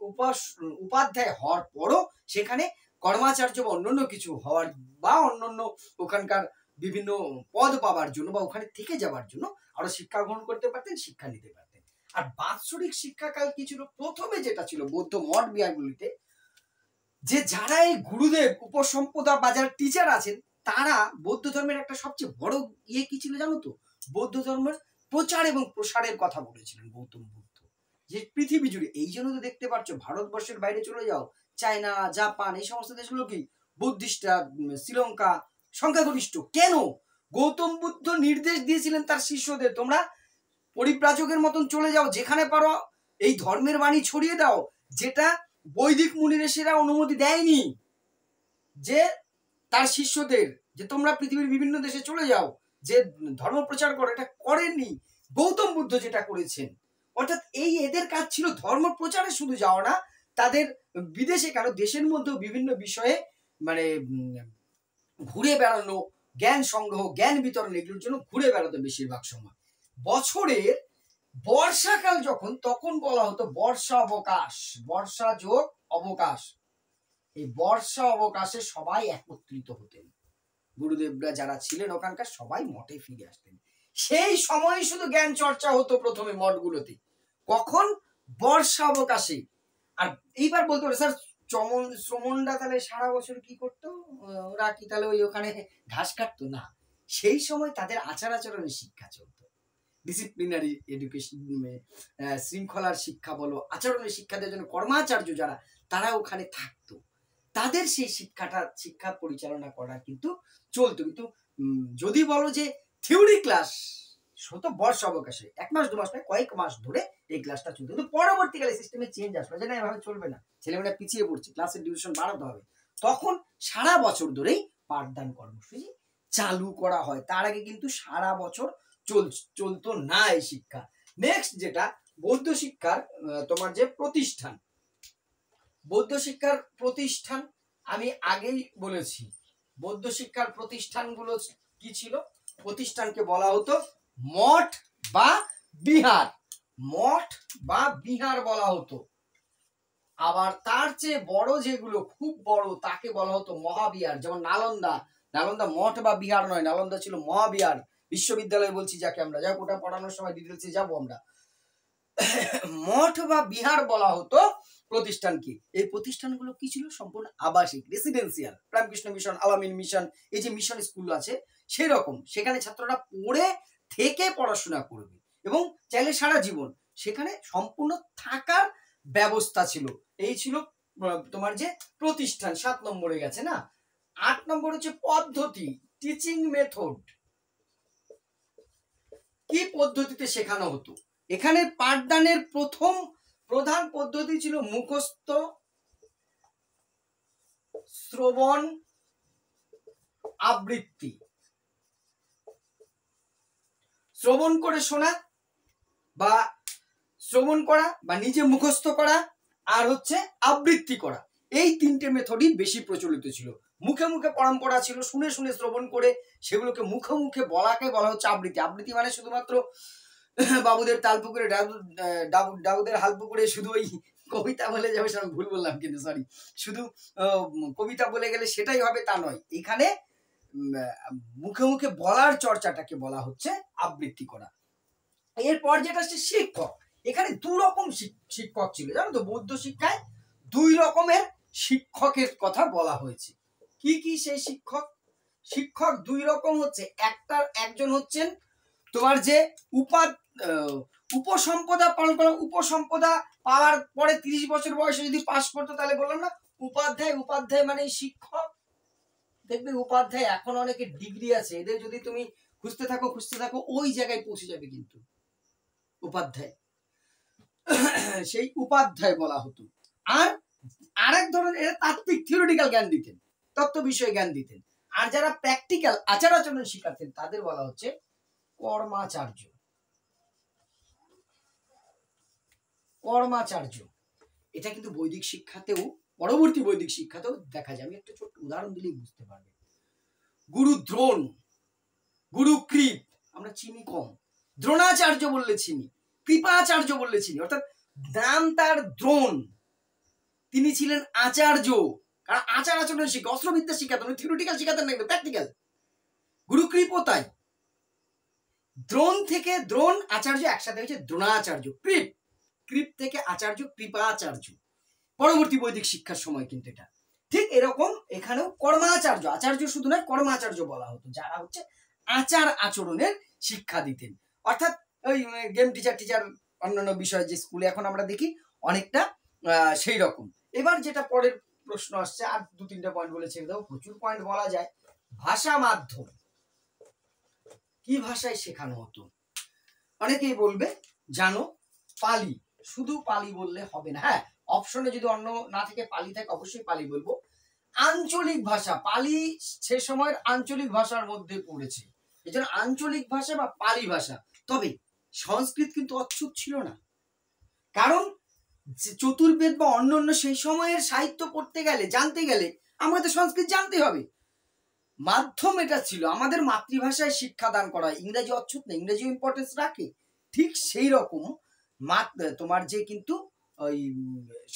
উপাধ্যায় হওয়ার পরও সেখানে কর্মাচার্য বা অন্যান্য কিছু হওয়ার বা অন্যান্য ওখানকার বিভিন্ন পদ পাওয়ার জন্য বা ওখানে থেকে যাওয়ার জন্য আরো শিক্ষা গ্রহণ করতে পারতেন, শিক্ষা নিতে পারতেন। আর বাৎসরিক শিক্ষাকাল কি ছিল? প্রথমে যেটা ছিল বৌদ্ধ মঠ বিহারগুলিতে, যে যারা এই গুরুদেব উপসম্পদা বা যারা টিচার আছেন, তারা বৌদ্ধ ধর্মের একটা সবচেয়ে বড় কি ছিল জানো তো? বৌদ্ধ ধর্মের প্রচার এবং প্রসারের কথা বলেছিলেন গৌতম বুদ্ধ, যে পৃথিবী জুড়ে। এই জন্য তো দেখতে পাচ্ছ, ভারতবর্ষের বাইরে চলে যাও, চায়না, জাপান, এই সমস্ত দেশগুলো কি বুদ্ধিস্টরা, শ্রীলঙ্কা সংখ্যাগরিষ্ঠ। কেন? গৌতম বুদ্ধ নির্দেশ দিয়েছিলেন তার শিষ্যদের, তোমরা পরিব্রাজকের মতন চলে যাও, যেখানে পারো এই ধর্মের বাণী ছড়িয়ে দাও, যেটা বৈদিক মুনি ঋষিরা অনুমতি দেয়নি, যে তার শিষ্যদের যে তোমরা পৃথিবীর বিভিন্ন দেশে চলে যাও, যে ধর্ম প্রচার করো, এটা করেননি। গৌতম বুদ্ধ যেটা করেছেন, অর্থাৎ এই এদের কাজ ছিল ধর্ম প্রচারে শুধু যাওয়া না, তাদের বিদেশে কেন দেশের মধ্যেও বিভিন্ন বিষয়ে মানে ঘুরে বেড়ানো, জ্ঞান সংগ্রহ, জ্ঞান বিতরণ, এগুলোর জন্য ঘুরে বেড়াতো বেশিরভাগ সময়। বছরের বর্ষাকাল যখন, তখন বলা হতো বর্ষা অবকাশ, বর্ষা যোগ অবকাশ। এই বর্ষা অবকাশে সবাই একত্রিত হতেন, গুরুদেবরা যারা ছিলেন ওখানকার সবাই মঠে ফিরে আসতেন। সেই সময় শুধু জ্ঞান চর্চা হতো প্রথমে মঠগুলোতে। কখন? বর্ষা অবকাশে। আর এইবার বলতে পারে স্যার শ্রমণরা তাহলে সারা বছর কি করতো? ওরা কি তাহলে ওখানে ঘাস কাটতো? না, সেই সময় তাদের আচার আচরণের শিক্ষা চলতো, ডিসিপ্লিনারি এডুকেশন, শৃঙ্খলার শিক্ষা বলো, আচরণের শিক্ষা দেওয়ার জন্য কর্মাচার্য যারা, তারা ওখানে থাকতো, তাদের সেই শিক্ষা পরিচালনা করা কিন্তু চলতো। কিন্তু যদি বলো যে থিওরি ক্লাস হতো বর্ষা অবকাশে, 1 মাস 2 মাস নয়, কয়েক মাস ধরে এই ক্লাসটা চলতো। কিন্তু পরবর্তীকালে সিস্টেমে চেঞ্জ আসলো, যে না এভাবে চলবে না, ছেলেমেয়েরা পিছিয়ে পড়ছে, ক্লাসের ডিউরেশন বাড়াতে হবে। তখন সারা বছর ধরেই পাঠদান কর্মসূচি চালু করা হয়। তার আগে কিন্তু সারা বছর চলতো না এই শিক্ষা। নেক্সট যেটা বৌদ্ধ শিক্ষার তোমার যে প্রতিষ্ঠান, বৌদ্ধ শিক্ষার প্রতিষ্ঠান আমি আগেই বলেছি, বৌদ্ধ শিক্ষার প্রতিষ্ঠানগুলো কি ছিল? প্রতিষ্ঠানকে বলা হতো মঠ বা বিহার, মঠ বা বিহার বলা হতো। আবার তার চেয়ে বড় যেগুলো খুব বড়, তাকে বলা হতো মহাবিহার। যেমন নালন্দা, নালন্দা মঠ বা বিহার নয়, নালন্দা ছিল মহাবিহার, বিশ্ববিদ্যালয় বলছি যাকে আমরা, যাক ওটা পড়ানোর সময় ডিটেলসে যাবো আমরা। মঠ বা বিহার বলা হতো প্রতিষ্ঠানকে। এই প্রতিষ্ঠানগুলো কি ছিল? সম্পূর্ণ আবাসিক, রেসিডেন্সিয়াল। রামকৃষ্ণ মিশন, আলামিন মিশন, এই যে মিশন স্কুল আছে সেই রকম, সেখানে ছাত্ররা পড়ে থেকে পড়াশোনা করবে এবং চাইলে সারা জীবন সেখানে সম্পূর্ণ থাকার ব্যবস্থা ছিল। এই ছিল তোমার যে প্রতিষ্ঠান। 7 নম্বরে গেছে না। 8 নম্বর হচ্ছে পদ্ধতি, টিচিং মেথড। কি পদ্ধতিতে শেখানো হতো? এখানে পাঠদানের প্রথম প্রধান পদ্ধতি ছিল মুখস্থ, শ্রবণ, আবৃত্তি। শ্রবণ করে শোনা বা শ্রবণ করা বা নিজে মুখস্থ করা, আর হচ্ছে আবৃত্তি করা। এই 3টে মেথডই বেশি প্রচলিত ছিল। মুখে মুখে পরম্পরা ছিল, শুনে শুনে শ্রবণ করে সেগুলোকে মুখে মুখে বলাকে বলা হচ্ছে আবৃত্তি। আবৃত্তি মানে শুধুমাত্র বাবুদের তালপুকুরে ডাবুদের হালপুকুরে শুধু ওই কবিতা বলে যাবে, আমি ভুল বললাম কিন্তু সরি, শুধু কবিতা বলে গেলে সেটাই হবে তা নয়। এখানে মুখে মুখে বলার চর্চাটাকে বলা হচ্ছে আবৃত্তি করা। এরপর যেটা হচ্ছে শিক্ষক। এখানে 2 রকম শিক্ষক ছিল, জানো তো? বৌদ্ধ শিক্ষায় 2 রকমের শিক্ষকের কথা বলা হয়েছে। কি কি সেই শিক্ষক? শিক্ষক 2 রকম হচ্ছে। একজন হচ্ছেন তোমার যে উপসম্পদা পালন করা। উপসম্পদা পাওয়ার পরে 30 বছর বয়সে যদি পাস করতো, তাহলে বললাম না উপাধ্যায়। উপাধ্যায় মানে শিক্ষক। দেখবে উপাধ্যায় এখন অনেকে ডিগ্রি আছে, এদের যদি তুমি খুঁজতে থাকো ওই জায়গায় পৌঁছে যাবে কিন্তু উপাধ্যায়। সেই উপাধ্যায় বলা হতো। আর আরেক ধরনের তাত্ত্বিক থিওরিটিক্যাল জ্ঞান দিতেন, তত্ত্ব বিষয়ে জ্ঞান দিতেন। আর যারা প্র্যাকটিক্যাল আচার আচরণ শিখাতেন, তাদের বলা হচ্ছে কর্মাচার্য। কর্মাচার্য এটা কিন্তু বৈদিক শিক্ষাতেও পরবর্তী বৈদিক শিক্ষাতেও দেখা যায়। আমি একটা ছোট্ট উদাহরণ দিলেই বুঝতে পারবে। গুরু দ্রোণ, গুরু কৃপ, আমরা চিনি কম, দ্রোণাচার্য বললে চিনি, কৃপাচার্য বললে চিনি, অর্থাৎ নাম তার দ্রোণ, তিনি ছিলেন আচার্য, কারণ আচার আচরণ শিক্ষা, অস্ত্রবিদ্যা শিখাতেন, থিওরিটিক্যাল শিখাতেন না, প্র্যাকটিক্যাল। গুরু কৃপও তাই, দ্রোণ থেকে দ্রোণ আচার্য একসাথে হয়েছে দ্রোণাচার্য, কৃপ, কৃপ থেকে আচার্য, কৃপাচার্য, পরবর্তী বৈদিক শিক্ষার সময় কিন্তু এটা ঠিক এরকম। এখানেও কর্মাচার্য, আচার্য শুধু নয় কর্মাচার্য বলা হতো, যারা হচ্ছে আচার আচরণের শিক্ষা দিতেন। অর্থাৎ ওই গেম টিচার অন্যান্য বিষয় যে স্কুলে এখন আমরা দেখি অনেকটা সেই রকম। এবার যেটা পরের প্রশ্ন আসছে, আর 2-3টা পয়েন্ট বলে ছেড়ে দাও, প্রচুর পয়েন্ট বলা যায়। ভাষা মাধ্যম, কি ভাষায় শেখানো হতো? অনেকেই বলবে জানো পালি, শুধু পালি বললে হবে না। হ্যাঁ, অপশনে যদি অন্য না থেকে পালি থাকে অবশ্যই পালি বলবো। আঞ্চলিক ভাষা, পালি সে সময়ের আঞ্চলিক ভাষার মধ্যে পড়েছে, এজন্য আঞ্চলিক ভাষা বা পালি ভাষা। তবে সংস্কৃত কিন্তু অচ্ছুত ছিল না, কারণ চতুর্বেদ বা অন্যান্য সেই সময়ের সাহিত্য পড়তে গেলে, জানতে গেলে আমাদের সংস্কৃত জানতে হবে। মাধ্যম এটা ছিল, আমাদের মাতৃভাষায় শিক্ষাদান করা। ইংরেজি অচ্ছুত না, ইংরেজি ইম্পর্টেন্স রাখে, ঠিক সেই রকম তোমার যে কিন্তু ওই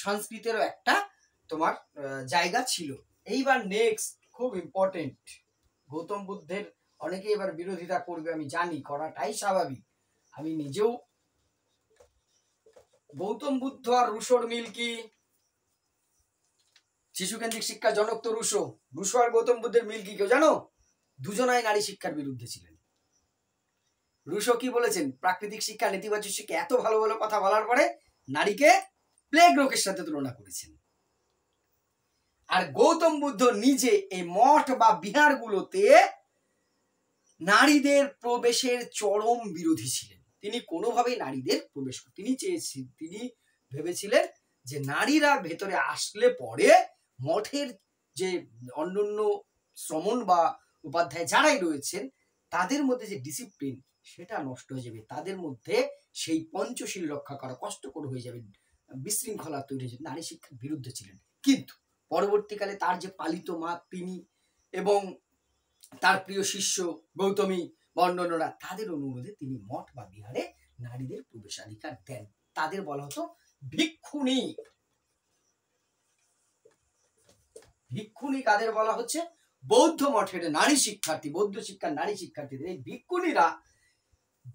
সংস্কৃতেরও একটা তোমার জায়গা ছিল। এইবার নেক্সট খুব ইম্পর্টেন্ট, গৌতম বুদ্ধের অনেকে এবার বিরোধিতা করবে, আমি জানি, করাটাই স্বাভাবিক। আমি নিজেও, গৌতম বুদ্ধ আর রুশোর মিল কি? শিশুকেন্দ্রিক শিক্ষার জনক তো রুশো, রুশো আর গৌতম বুদ্ধের মিল কি কেউ জানো? দুজনাই নারী শিক্ষার বিরুদ্ধে ছিলেন। রুশো কি বলেছেন? প্রাকৃতিক শিক্ষা, নেতিবাচক শিক্ষা, এত ভালো ভালো কথা বলার পরে নারীকে প্লেগ রোগের সাথে তুলনা করেছেন। আর গৌতম বুদ্ধ নিজে এই মঠ বা বিহারগুলোতে নারীদের প্রবেশের চরম বিরোধী ছিলেন। তিনি কোনোভাবেই নারীদের প্রবেশ, তিনি ভেবেছিলেন যে নারীরা ভেতরে আসলে পরে মঠের যে অন্যান্য শ্রমণ বা উপাধ্যায় যারাই রয়েছেন তাদের মধ্যে যে ডিসিপ্লিন সেটা নষ্ট হয়ে যাবে, তাদের মধ্যে সেই পঞ্চশীল রক্ষা করা কষ্টকর হয়ে যাবে, বিশৃঙ্খলা তৈরি হয়ে যাবে। নারী শিক্ষার বিরুদ্ধে ছিলেন। কিন্তু পরবর্তীকালে তার যে পালিত মা তিনি এবং তার প্রিয় শিষ্য গৌতমী বা অন্যান্যরা, তাদের অনুরোধে তিনি মঠ বা বিহারে নারীদের প্রবেশাধিকার দেন। তাদের বলা হতো ভিক্ষুণী। ভিক্ষুণী কাদের বলা হচ্ছে? বৌদ্ধ মঠের নারী শিক্ষার্থী, বৌদ্ধ শিক্ষার নারী শিক্ষার্থীদের। এই ভিক্ষুণীরা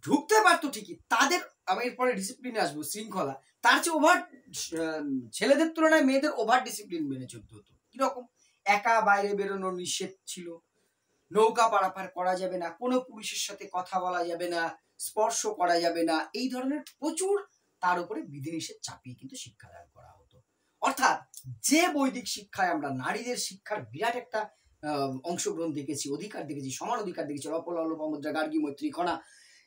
ঢুকতে পারতো ঠিকই, তাদের, আমি এরপরে ডিসিপ্লিনে আসবো, শৃঙ্খলা, তার চেয়ে ওভার, ছেলেদের তুলনায় মেয়েদের ওভার ডিসিপ্লিন মেনে চলতে হতো। কিরকম? একা বাইরে বেরোনো নিষেধ ছিল, নৌকা পারাপার করা যাবে না, কোনো পুরুষের সাথে কথা বলা যাবে না, স্পর্শ করা যাবে না, এই ধরনের প্রচুর তার উপরে বিধিনিষেধ চাপিয়ে কিন্তু শিক্ষাদান করা হতো। অর্থাৎ যে বৈদিক শিক্ষায় আমরা নারীদের শিক্ষার বিরাট একটা অংশগ্রহণ দেখেছি, অধিকার দেখেছি, সমান অধিকার দেখেছি, রপলল, মুদ্রা, গার্গী, মৈত্রী, খনা,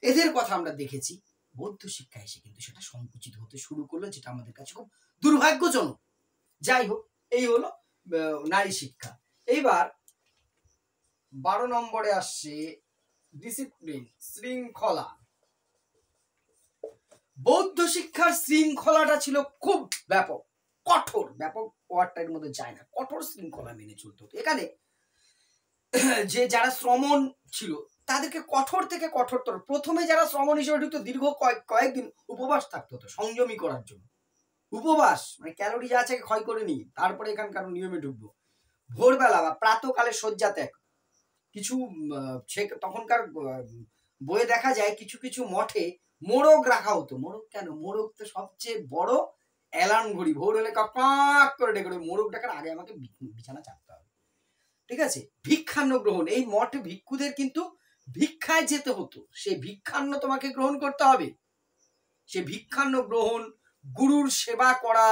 এদের কথা আমরা দেখেছি, বৌদ্ধ শিক্ষা এসে কিন্তু সেটা সংকুচিত হতে শুরু করলো, যেটা আমাদের কাছে খুব দুর্ভাগ্যজনক। যাই হোক, এই হলো নারী শিক্ষা। এইবার 12 নম্বরে আসছে ডিসিপ্লিন, শৃঙ্খলা। বৌদ্ধ শিক্ষার শৃঙ্খলাটা ছিল খুব ব্যাপক, কঠোর, ব্যাপক ওয়ার্ডটার মধ্যে যায় না, কঠোর শৃঙ্খলা মেনে চলতে হতো। এখানে যে যারা শ্রমণ ছিল তাদেরকে কঠোর থেকে কঠোরতর, প্রথমে যারা শ্রমণ হিসেবে ঢুকতো দীর্ঘ কয়েকদিন উপবাস থাকতে হতো সংযমী করার জন্য। উপবাস মানে ক্যালোরি যা আছে ক্ষয় করে নি, তারপরে এখানকার নিয়মে ঢুকবো। ভোরবেলা বা প্রাতকালে শয্যা ত্যাগ। কিছু তখনকার বইয়ে দেখা যায় কিছু কিছু মঠে মোরগ রাখা হতো। মোরগ কেন? মোরগ তো সবচেয়ে বড় অ্যালার্ম ঘড়ি, ভোর হলে কাক করে ডেকে, মোরগ ডাকার আগে আমাকে বিছানা চাপতে হবে। ঠিক আছে? ভিক্ষান্ন গ্রহণ, এই মঠে ভিক্ষুদের কিন্তু ভিক্ষায় যেতে হতো, সেই ভিক্ষান্ন তোমাকে গ্রহণ করতে হবে। সে ভিক্ষান্ন গ্রহণ, গুরুর সেবা করা,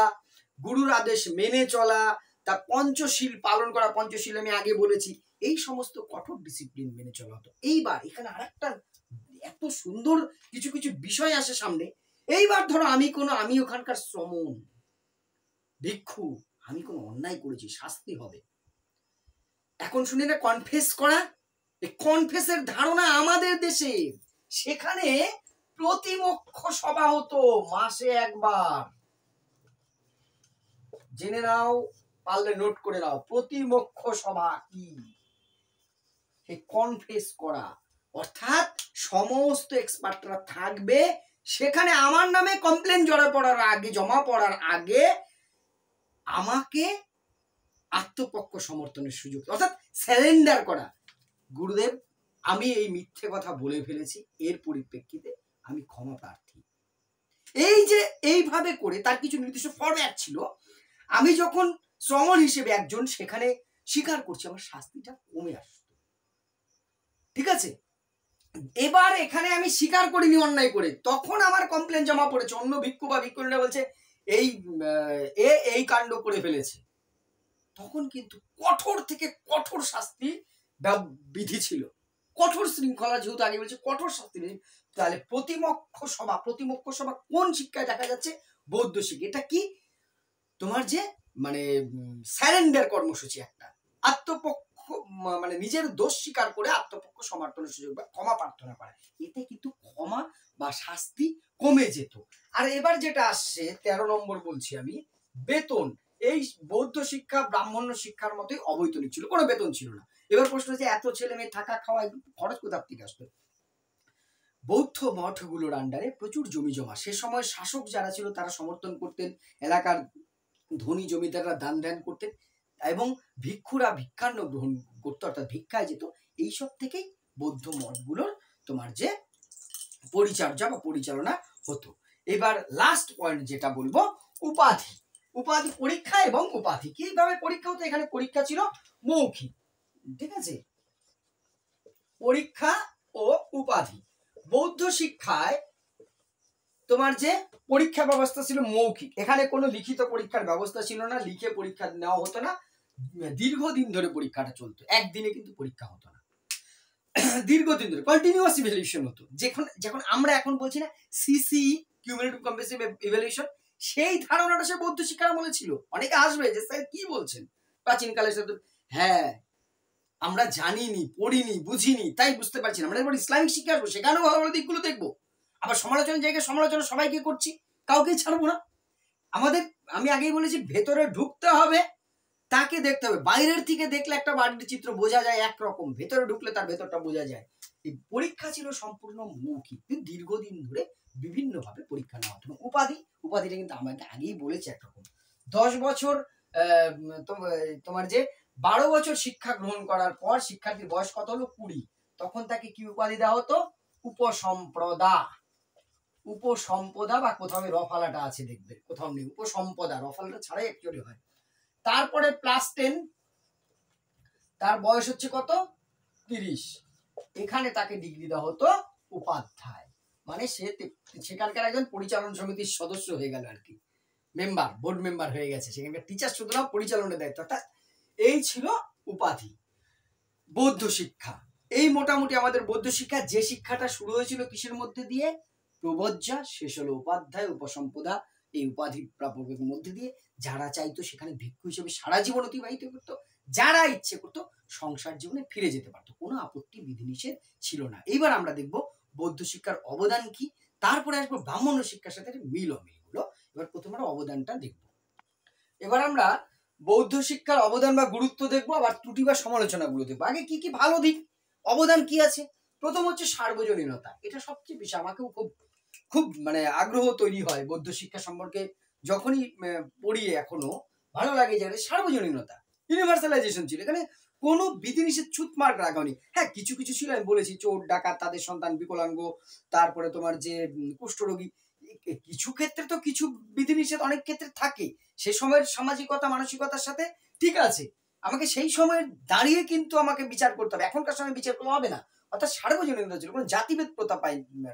গুরুর আদেশ মেনে চলা, তার পঞ্চশীল পালন করা, পঞ্চশীল আমি আগে বলেছি, এই সমস্ত কঠোর ডিসিপ্লিন মেনে চলা হতো। এইবার এখানে আরেকটা এত সুন্দর কিছু কিছু বিষয় আসে সামনে। এইবার ধরো আমি ওখানকার শ্রমণ ভিক্ষু, আমি কোনো অন্যায় করেছি, শাস্তি হবে। এখন শুনি না কনফেস করা, এই কনফেসের ধারণা আমাদের দেশে, সেখানে প্রতিমক্ষ সভা হতো মাসে একবার। জেনে নাও পারলে নোট করে নাও, প্রতিমক্ষ সভা কি? কনফেস করা, অর্থাৎ সমস্ত এক্সপার্টরা থাকবে সেখানে। আমার নামে কমপ্লেন জমা পড়ার আগে আমাকে আত্মপক্ষ সমর্থনের সুযোগ, অর্থাৎ স্যারেন্ডার করা। গুরুদেব, আমি এই মিথ্যে কথা বলে ফেলেছি, এর পরিপ্রেক্ষিতে আমি ক্ষমা প্রার্থী। এই যে এইভাবে করে তার কিছু নির্দিষ্ট ফরম্যাট ছিল। আমি যখন শ্রমণ হিসেবে একজন সেখানে স্বীকার করছি, আমার শাস্তিটা কমে আসতো। ঠিক আছে, এবার এখানে আমি স্বীকার করিনি অন্যায় করে, তখন আমার কমপ্লেন জমা পড়েছে, অন্য ভিক্ষু বা ভিক্ষুণীরা বলছে এই কাণ্ড করে ফেলেছে, তখন কিন্তু কঠোর থেকে কঠোর শাস্তি বিধি ছিল। কঠোর শৃঙ্খলা, যেহেতু আগে বলছে কঠোর শাস্তি বিধি, তাহলে প্রতিমক্ষ সভা কোন শিক্ষায় দেখা যাচ্ছে? বৌদ্ধ শিক্ষা। এটা কি? তোমার যে মানে স্যারেন্ডার কর্মসূচি, একটা আত্মপক্ষ, মানে নিজের দোষ স্বীকার করে আত্মপক্ষ সমর্থনের সুযোগ বা ক্ষমা প্রার্থনা করা, এতে কিন্তু ক্ষমা বা শাস্তি কমে যেত। আর এবার যেটা আসছে 13 নম্বর বলছি আমি, বেতন। এই বৌদ্ধ শিক্ষা ব্রাহ্মণ্য শিক্ষার মতোই অবৈতনিক ছিল, কোনো বেতন ছিল না। এবার প্রশ্ন হচ্ছে, এত ছেলে মেয়ে থাকা খাওয়া খরচ কোথা থেকে আসবে? বৌদ্ধ মঠগুলোর আন্ডারে প্রচুর জমি জমা, সে সময় শাসক যারা ছিল তারা সমর্থন করতেন, এলাকার ধনী জমিদাররা দান ধ্যান করতেন, এবং ভিক্ষুরা ভিক্ষান্ন গ্রহণ করতো, অর্থাৎ ভিক্ষায় যেত। এইসব থেকেই বৌদ্ধ মঠগুলোর তোমার যে পরিচর্যা বা পরিচালনা হতো। এবার লাস্ট পয়েন্ট যেটা বলবো, উপাধি। উপাধি, পরীক্ষা এবং উপাধি। কিভাবে পরীক্ষা হতো? এখানে পরীক্ষা ছিল মৌখিক। ঠিক আছে, পরীক্ষা ও উপাধি। বৌদ্ধ শিক্ষায় তোমার যে পরীক্ষা ব্যবস্থা ছিল মৌখিক, এখানে কোনো লিখিত পরীক্ষার ব্যবস্থা ছিল না, লিখে পরীক্ষা নেওয়া হতো না, দীর্ঘদিন ধরে পরীক্ষাটা চলতো, একদিনে কিন্তু পরীক্ষা হতো না, দীর্ঘদিন ধরে কন্টিনিউয়াস ইভ্যালুয়েশন হতো। যখন আমরা এখন বলছি না সিসি, কিউমুলেটিভ কম্প্রেহেনসিভ ইভ্যালুয়েশন, সেই ধারণাটা সে বৌদ্ধ শিক্ষার আমলে ছিল। অনেকে আসবে যে স্যার কি বলছেন, প্রাচীনকালে হ্যাঁ আমরা জানিনি, পড়িনি, বুঝিনি, তাই বুঝতে পারছি না। আমরা এবার ইসলামিক শিক্ষা আসবো, সেখানেও ভালো ভালো দিকগুলো দেখবো। আবার সমালোচনার জায়গায় সমালোচনা সবাইকে করছি, কাউকেই ছাড়বো না। আমাদের, আমি আগেই বলেছি, ভেতরে ঢুকতে হবে, তাকে দেখতে হবে। বাইরের থেকে দেখলে একটা বাড়ির চিত্র বোঝা যায় একরকম, ভেতরে ঢুকলে তার ভেতরটা বোঝা যায়। এই পরীক্ষা ছিল সম্পূর্ণ মৌখিক, দীর্ঘদিন ধরে বিভিন্ন ভাবে পরীক্ষা নেওয়া হতো। উপাধিটা কিন্তু আমাকে আগেই বলেছে একরকম। 10 বছর তোমার যে 12 বছর শিক্ষা গ্রহণ করার পর শিক্ষার্থীর বয়স কত হলো? 20। তখন তাকে কি উপাধি দেওয়া হতো? উপসম্পদা। উপসম্পদা, বা কোথাও রফালাটা আছে দেখবে, কোথাও নেই, উপসম্পদা, রফালাটা ছাড়াই অ্যাকচুয়ালি হয়। তারপরে +10, তার বয়স হচ্ছে কত? 30। এখানে তাকে ডিগ্রি দেওয়া হতো উপাধ্যায়, মানে সে সেখানকার একজন পরিচালন সমিতির সদস্য হয়ে গেল আর কি, মেম্বার, বোর্ড মেম্বার হয়ে গেছে, সেখানকার টিচার শুধু না, পরিচালনের দায়িত্ব। অর্থাৎ এই ছিল উপাধি বৌদ্ধ শিক্ষা। এই মোটামুটি আমাদের বৌদ্ধ শিক্ষা, যে শিক্ষাটা শুরু হয়েছিল কিসের মধ্যে দিয়ে? প্রবজ্জা, শেষ হলো উপাধ্যায়, উপসম্পদা, এই উপাধি প্রাপকের মধ্যে দিয়ে। যারা চাইতো সেখানে ভিক্ষু হিসেবে সারা জীবন অতিবাহিত করতো, যারা ইচ্ছে করতো সংসার জীবনে ফিরে যেতে পারতো, কোনো আপত্তি বিধিনিষেধ ছিল না। এইবার আমরা দেখব বৌদ্ধ শিক্ষার অবদান কি, তারপরে আসবো ব্রাহ্মণ্য শিক্ষার সাথে মিল অমিলগুলো। এবার প্রথমে আমরা অবদানটা দেখব। এবার আমরা বৌদ্ধ শিক্ষার অবদান বা গুরুত্ব দেখবো, আবার ত্রুটি বা সমালোচনাগুলো দেখবো। আগে কি কি ভালো দিক, অবদান কি আছে? প্রথম হচ্ছে সার্বজনীনতা। এটা সবচেয়ে বেশি আমাকেও খুব মানে আগ্রহ তৈরি হয় বৌদ্ধ শিক্ষা সম্পর্কে, যখনই পড়ি এখনো ভালো লাগে যে সার্বজনীনতা, ইউনিভার্সালাইজেশন ছিল। এখানে কোনো বিধিনিষেধ ছুঁতমার্ক রাখা হয়নি। হ্যাঁ, কিছু কিছু ছিল, আমি বলেছি, চোর ডাকাত, তাদের সন্তান, বিকলাঙ্গ, তারপরে তোমার যে কুষ্ঠরোগী, কিছু ক্ষেত্রে তো কিছু বিধিনিষেধ অনেক ক্ষেত্রে থাকে, সে সময়ের সামাজিকতা মানসিকতার সাথে ঠিক আছে, আমাকে সেই সময়ের দাঁড়িয়ে কিন্তু আমাকে বিচার করতে হবে, এখনকার সময় বিচার করলে হবে না। অর্থাৎ সার্বজনীনতা ছিল, কোনো জাতিভেদ প্রথা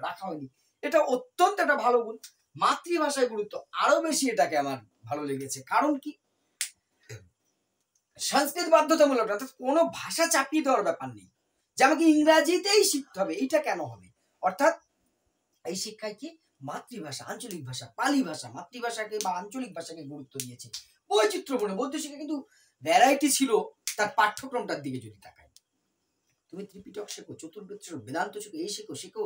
রাখা হয়নি। এটা অত্যন্ত একটা ভালো গুণ। মাতৃভাষায় গুরুত্ব আরো বেশি, এটাকে আমার ভালো লেগেছে। কারণ কি? সংস্কৃত বাধ্যতামূলক, অর্থাৎ কোনো ভাষা চাপিয়ে দেওয়ার ব্যাপার নেই যে আমাকে ইংরাজিতেই শিখতে হবে, এইটা কেন হবে? অর্থাৎ এই শিক্ষায় কি মাতৃভাষা, আঞ্চলিক ভাষা, পালি ভাষা, মাতৃভাষাকে বা আঞ্চলিক ভাষাকে গুরুত্ব দিয়েছে। বৈচিত্র্যপূর্ণ বৌদ্ধ শিক্ষা কিন্তু ভ্যারাইটি ছিল। তার পাঠ্যক্রমটার দিকে যদি তাকাই, তুমি ত্রিপিটক শেখো, চতুর্বেদ শেখো, বেদান্ত শেখো, এই শেখো,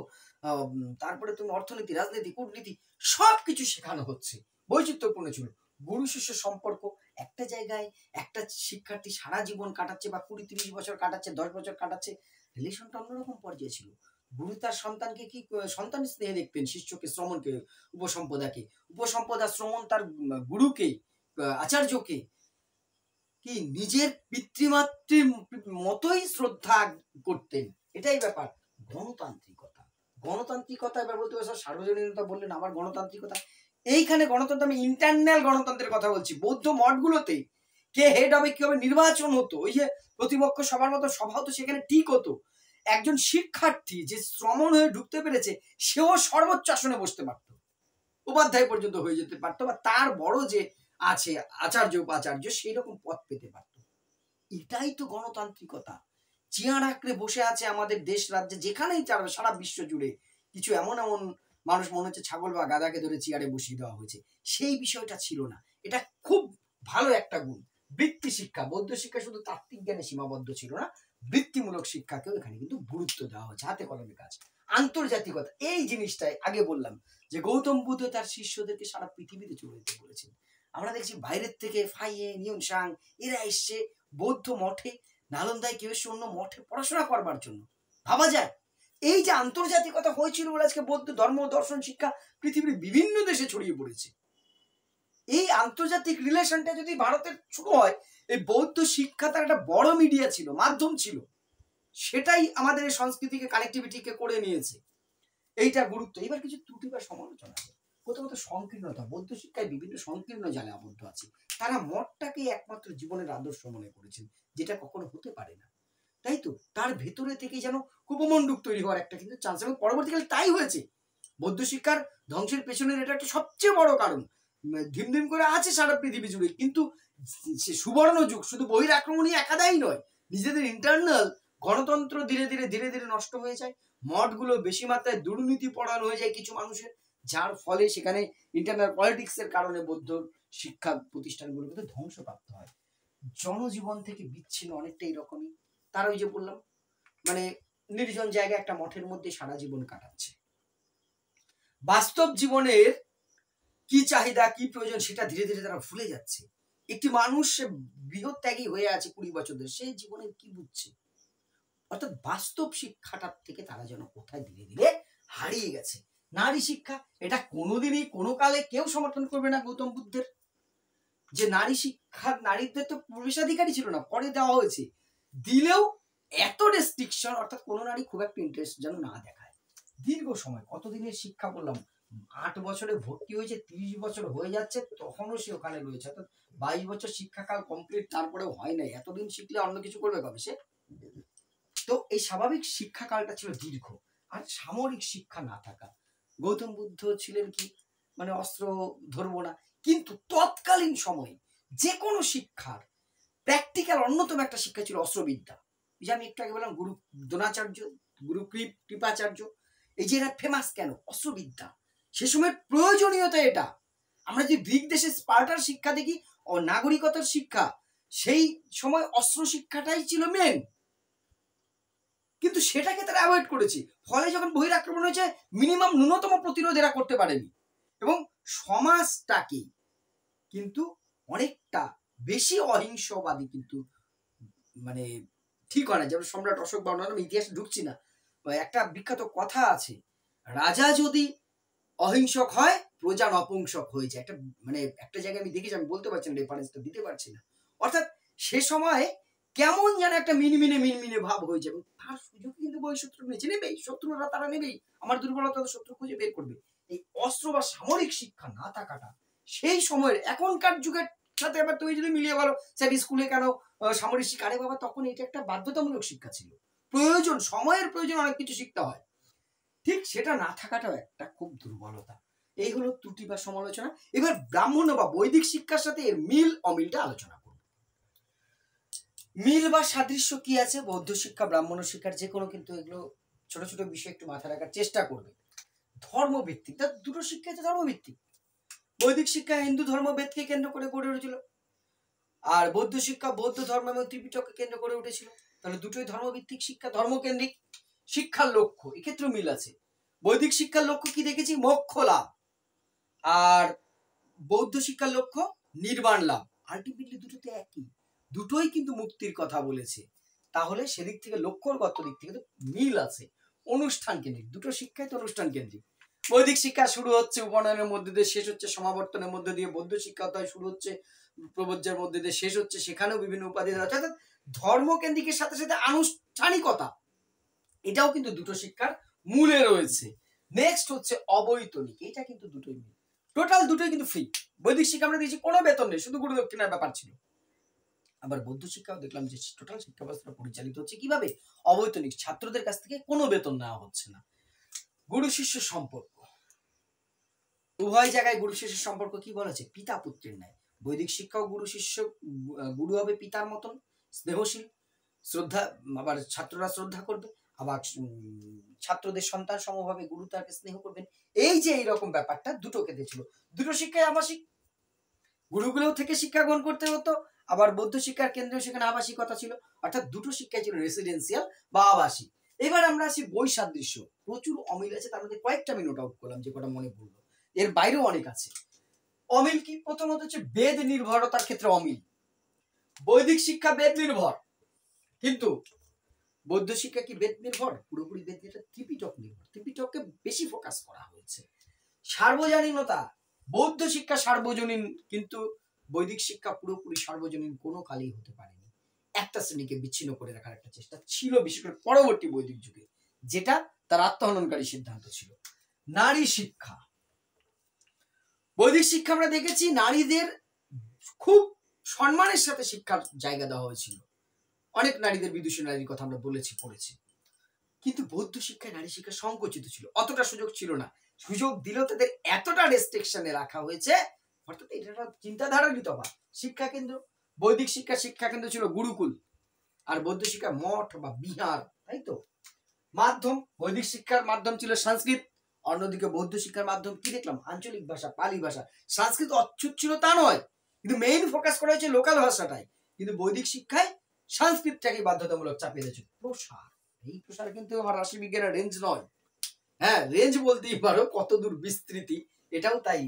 তারপরে তুমি অর্থনীতি, রাজনীতি, কূটনীতি, সবকিছু শেখানো হচ্ছে। বৈচিত্র্যপূর্ণ ছিল। গুরু শিষ্য সম্পর্ক, একটা জায়গায় একটা শিক্ষার্থী সারা জীবন কাটাচ্ছে বা 20-30 বছর কাটাচ্ছে, 10 বছর কাটাচ্ছে, রিলেশনটা অন্যরকম পর্যায়ে ছিল। গুরু তার সন্তানকে কি সন্তান স্নেহে দেখতেন, শিষ্যকে, শ্রমণকে, উপসম্পদাকে, উপসম্পদা শ্রমণ তার গুরুকে, আচার্যকে কি নিজের পিতৃমাতৃর মতোই শ্রদ্ধা করতেন। এটাই ব্যাপার। গণতান্ত্রিকতা, গণতান্ত্রিকতা এবার বলতে পারছো, সার্বজনীনতা বললেন, আবার গণতান্ত্রিকতা। এইখানে গণতন্ত্র, আমি ইন্টারনাল গণতন্ত্রের কথা বলছি। বৌদ্ধ মঠগুলোতে কে হেড হবে, কি হবে, নির্বাচন হতো। ওই যে প্রতিপক্ষ সবার মতো সভা হতো, সেখানে ঠিক হতো। একজন শিক্ষার্থী যে শ্রমণ হয়ে ঢুকতে পেরেছে, সেও সর্বোচ্চ আসনে বসতে পারতো, উপাধ্যায় পর্যন্ত হয়ে যেতে পারতো, বা তার বড় যে আছে আচার্য উপাচার্য, সেই রকম পদ পেতে পারত। এটাই তো গণতান্ত্রিকতা। চেয়ার আঁকড়ে বসে আছে আমাদের দেশ রাজ্যে, যেখানেই সারা বিশ্ব জুড়ে কিছু এমন এমন মানুষ মনে হচ্ছে ছাগল বা গাধাকে ধরে চেয়ারে বসিয়ে দেওয়া হয়েছে। সেই বিষয়টা ছিল না। এটা খুব ভালো একটা গুণ। বৃত্তি শিক্ষা, বৌদ্ধ শিক্ষা শুধু তাত্ত্বিক জ্ঞানে সীমাবদ্ধ ছিল না, বৃত্তিমূলক শিক্ষাকেও এখানে কিন্তু গুরুত্ব দেওয়া হচ্ছে, হাতে কলমে কাজ। আন্তর্জাতিকতা, এই জিনিসটাই আগে বললাম যে গৌতম বুদ্ধ তার শিষ্যদেরকে সারা পৃথিবীতে ছড়িয়ে দিতে বলেছেন। আমরা দেখছি বাইরের থেকে ফাইয়েন, ইউনসাং এরা এসছে বৌদ্ধ মঠে, নালন্দায় কেউ এসছে অন্য মঠে পড়াশোনা করবার জন্য। ভাবা যায় এই যে আন্তর্জাতিকতা হয়েছিল বলে আজকে বৌদ্ধ ধর্ম দর্শন শিক্ষা পৃথিবীর বিভিন্ন দেশে ছড়িয়ে পড়েছে। এই আন্তর্জাতিক রিলেশনটা যদি ভারতের শুরু হয়, এই বৌদ্ধ শিক্ষা তার একটা বড় মিডিয়া ছিল, মাধ্যম ছিল, সেটাই আমাদের এই সংস্কৃতিকে, কানেক্টিভিটিকে করে নিয়েছে। এইটা গুরুত্ব। এবার কিছু ত্রুটি বা সমালোচনা আছে। প্রথমত সংকীর্ণতা, বৌদ্ধ শিক্ষায় বিভিন্ন সংকীর্ণ জালে আবদ্ধ আছে। তারা মঠটাকে একমাত্র জীবনের আদর্শ মনে করেছেন, যেটা কখনো হতে পারে না, তাই তো? তার ভেতরে থেকে যেন কুপমণ্ডুক তৈরি হওয়ার একটা কিন্তু চান্স, এবং পরবর্তীকালে তাই হয়েছে। বৌদ্ধ শিক্ষার ধ্বংসের পেছনের এটা একটা সবচেয়ে বড় কারণ। ধিম করে আছে সারা পৃথিবী জুড়ে, কিন্তু সে সুবর্ণ যুগ শুধু বহির আক্রমণই একাদাই নয়, নিজেদের ইন্টারনাল গণতন্ত্র ধীরে ধীরে নষ্ট হয়ে যায়। মঠগুলো বেশি মাত্রায় দুর্নীতি পরায়ণ হয়ে যায় কিছু মানুষের, যার ফলে সেখানে ইন্টারনাল পলিটিক্সের কারণে বৌদ্ধ শিক্ষা প্রতিষ্ঠানগুলো কিন্তু ধ্বংসপ্রাপ্ত হয়। জনজীবন থেকে বিচ্ছিন্ন অনেকটা এরকমই। তার ওই যে বললাম, মানে নির্জন জায়গায় একটা মঠের মধ্যে সারা জীবন কাটাচ্ছে। বাস্তব জীবনের কি চাহিদা, কি প্রয়োজন, সেটা ধীরে ধীরে তারা ভুলে যাচ্ছে। একটি মানুষ বৃহত্যাগী হয়ে আছে 20 বছর ধরে, সে জীবনের কি বুঝছে? অর্থাৎ বাস্তব শিক্ষাটার থেকে তারা যেন কোথায় ধীরে ধীরে হারিয়ে গেছে। নারী শিক্ষা, এটা কোনোদিনই কোনো কালে কেউ সমর্থন করবে না গৌতম বুদ্ধের। যে নারী শিক্ষা, নারীদের তো প্রবেশাধিকারী ছিল না, পরে দেওয়া হয়েছে, দিলেও এত রেস্ট্রিকশন, অর্থাৎ কোনো নারী খুব একটা ইন্টারেস্ট যেন না দেখায়। দীর্ঘ সময়, কতদিনের শিক্ষা বললাম, 8 বছরে ভর্তি হয়েছে, 30 বছর হয়ে যাচ্ছে, তখনও সে ওখানে রয়েছে। অর্থাৎ 22 বছর শিক্ষাকাল কমপ্লিট, তারপরেও হয় নাই। এতদিন শিখলে অন্য কিছু করবে কবে সে? তো এই স্বাভাবিক শিক্ষাকালটা ছিল দীর্ঘ। আর সামরিক শিক্ষা না থাকা, গৌতম বুদ্ধ ছিলেন কি, মানে অস্ত্র ধরবো না, কিন্তু তৎকালীন সময়ে যে কোনো শিক্ষার প্র্যাকটিক্যাল অন্যতম একটা শিক্ষা ছিল অস্ত্রবিদ্যা। যে আমি একটু আগে বললাম গুরু দ্রোণাচার্য, গুরু কৃপাচার্য, এই যে এরা ফেমাস কেন? অস্ত্রবিদ্যা। সে সময়ের প্রয়োজনীয়তা এটা। আমরা যে গ্রিক দেশে স্পার্টার শিক্ষা দেখি ও নাগরিকতার শিক্ষা, সেই সময় অস্ত্র শিক্ষাটাই ছিল মেন, কিন্তু সেটাকে তারা অ্যাভয়েড করেছে। ফলে যখন বহির আক্রমণ হয়েছে, মিনিমাম ন্যূনতম প্রতিরোধ এরা করতে পারেনি, এবং সমাজটাকে কিন্তু অনেকটা বেশি অহিংসবাদী কিন্তু মানে ঠিক হয় না। যেমন সম্রাট অশোক বর্ণনা, আমি ইতিহাসে ঢুকছি না, একটা বিখ্যাত কথা আছে, রাজা যদি অহিংসক হয় প্রজা নপুংসক হয়ে যায়। একটা মানে একটা জায়গায় আমি দেখেছি, আমি বলতে পারছি না, রেফারেন্সটা দিতে পারছি না। অর্থাৎ সে সময় কেমন যেন একটা মিনমিনে ভাব হয়ে যাবে। তার সুযোগ কিন্তু বহিঃশত্রু নিচে নেবেই, শত্রুরা তারা নেবেই, আমার দুর্বলতা তো শত্রু খুঁজে বের করবে। এই অস্ত্র বা সামরিক শিক্ষা না থাকাটা সেই সময়ের, এখনকার যুগের সাথে আবার তুমি যদি মিলিয়ে বলো স্যার স্কুলে কেন সামরিক শিক্ষা, আরে বাবা তখন এটা একটা বাধ্যতামূলক শিক্ষা ছিল, প্রয়োজন, সময়ের প্রয়োজন অনেক কিছু শিখতে হয়। ঠিক সেটা না থাকাটাও একটা খুব দুর্বলতা। এই হলো ত্রুটি বা সমালোচনা। এবার ব্রাহ্মণ বা বৈদিক শিক্ষার সাথে এর মিল অমিলটা আলোচনা করব। মিল বা সাদৃশ্য কি আছে বৌদ্ধ শিক্ষা ব্রাহ্মণ শিক্ষার, যে কোনো, কিন্তু এগুলো ছোট ছোট বিষয় একটু মাথায় রাখার চেষ্টা করবে। ধর্মভিত্তিক, তার দুটো শিক্ষা আছে ধর্মভিত্তিক। বৈদিক শিক্ষা হিন্দু ধর্মবেদকে কেন্দ্র করে গড়ে উঠেছিল, আর বৌদ্ধ শিক্ষা বৌদ্ধ ধর্ম এবং ত্রিপিটককে কেন্দ্র করে উঠেছিল। তাহলে দুটোই ধর্মভিত্তিক শিক্ষা, ধর্মকেন্দ্রিক। শিক্ষার লক্ষ্য এক্ষেত্রে মিল আছে। বৈদিক শিক্ষার লক্ষ্য কি দেখেছি? মোক্ষ লাভ। আর বৌদ্ধ শিক্ষার লক্ষ্য নির্বাণ লাভ। আলটিমেটলি দুটোতে একই, দুটোই কিন্তু মুক্তির কথা বলেছে। তাহলে সেদিক থেকে লক্ষ্যগত দিক থেকে তো মিল আছে। অনুষ্ঠান কেন্দ্রিক, দুটো শিক্ষাই তো অনুষ্ঠান কেন্দ্রিক। বৈদিক শিক্ষা শুরু হচ্ছে উপনয়নের মধ্যে দিয়ে, শেষ হচ্ছে সমাবর্তনের মধ্যে দিয়ে। বৌদ্ধ শিক্ষা শুরু হচ্ছে প্রবজ্জার মধ্যে দিয়ে, শেষ হচ্ছে সেখানেও বিভিন্ন উপাধি দেওয়া হচ্ছে। অর্থাৎ ধর্মকেন্দ্রিকের সাথে সাথে আনুষ্ঠানিকতা, এটাও কিন্তু দুটো শিক্ষার মূলে রয়েছে। নেক্সট হচ্ছে অবৈতনিক, এটা কিন্তু দুটোই মিল, টোটাল দুটোই কিন্তু ফ্রি। বৈদিক শিক্ষা আমরা দিয়েছি কোনো বেতন নেই, শুধু গুরু দক্ষিণার ব্যাপার ছিল। আবার বৌদ্ধ শিক্ষাও দেখলাম যে টোটাল শিক্ষা ব্যবস্থা পরিচালিত হচ্ছে কিভাবে, অবৈতনিক, ছাত্রদের কাছ থেকে কোনো বেতন নেওয়া হচ্ছে না। গুরু শিষ্য সম্পর্ক, উভয় জায়গায় গুরু শিষ্যের সম্পর্ক কি বলা আছে, পিতা পুত্রের ন্যায়। বৈদিক শিক্ষাও গুরু শিষ্য, গুরু হবে পিতার মতন স্নেহশীল, শ্রদ্ধা, আবার ছাত্ররা শ্রদ্ধা করবে, আবার ছাত্রদের সন্তান সমভাবে গুরু তাকে স্নেহ করবেন। এই যে এইরকম ব্যাপারটা দুটো ক্ষেত্রে ছিল। দুটো শিক্ষায় আবাসিক, গুরুগুলোও থেকে শিক্ষা গ্রহণ করতে হতো, আবার বৌদ্ধ শিক্ষার কেন্দ্রেও সেখানে আবাসিকতা ছিল। অর্থাৎ দুটো শিক্ষায় ছিল রেসিডেন্সিয়াল বা আবাসিক। এবার আমরা আসি বৈসাদৃশ্য, প্রচুর অমিল আছে, তার মধ্যে কয়েকটা আমি নোট আউট করলাম যে কটা মনে পড়লো, এর বাইরেও অনেক আছে। অমিল কি, প্রথমত হচ্ছে বেদ নির্ভরতার ক্ষেত্রে অমিল। বৈদিক শিক্ষা বেদ নির্ভর, কিন্তু বৌদ্ধ শিক্ষা কি বেদ নির্ভর? পুরোপুরি বেদ নির্ভর, ত্রিপিটক নির্ভর, ত্রিপিটককে বেশি ফোকাস করা হয়েছে। সার্বজনীনতা, বৌদ্ধ শিক্ষা সার্বজনীন, কিন্তু বৈদিক শিক্ষা পুরোপুরি সার্বজনীন কোনো কালেই হতে পারেনি। একটা শ্রেণীকে বিচ্ছিন্ন করে রাখার একটা চেষ্টা ছিল, বিশেষ করে পরবর্তী বৈদিক যুগে, যেটা তার আত্মহননকারী সিদ্ধান্ত ছিল। নারী শিক্ষা, বৈদিক শিক্ষা আমরা দেখেছি নারীদের খুব সম্মানের সাথে শিক্ষার জায়গা দেওয়া হয়েছিল। অনেক নারীদের, বিদুষী নারীর কথা আমরা বলেছি, পড়েছি। কিন্তু বৌদ্ধ শিক্ষায় নারী শিক্ষা সংকুচিত ছিল, অতটা সুযোগ ছিল না। সুযোগ দিলেও তাদের এতটা রেস্ট্রিকশনে রাখা হয়েছে, অর্থাৎ এটা একটা চিন্তাধারারই তফাৎ। শিক্ষা কেন্দ্র, বৈদিক শিক্ষা কেন্দ্র ছিল গুরুকুল, আর বৌদ্ধ শিক্ষা মঠ বা বিহার, তাই তো। মাধ্যম, বৈদিক শিক্ষার মাধ্যম ছিল সংস্কৃত, অন্যদিকে বৌদ্ধ শিক্ষার মাধ্যম কি দেখলাম, আঞ্চলিক ভাষা, পালি ভাষা। সংস্কৃত অচ্ছুত ছিল তা নয়, কিন্তু মেইন ফোকাস করা হয়েছে লোকাল ভাষাটাই। কিন্তু বৈদিক শিক্ষায় সংস্কৃতটাকে বাধ্যতামূলক চাপিয়ে দিয়েছে। প্রসার, এই প্রসার কিন্তু আমার রাশিবিজ্ঞানের রেঞ্জ নয়, হ্যাঁ রেঞ্জ বলতেই পারো, কত দূর বিস্তৃতি এটাও তাই,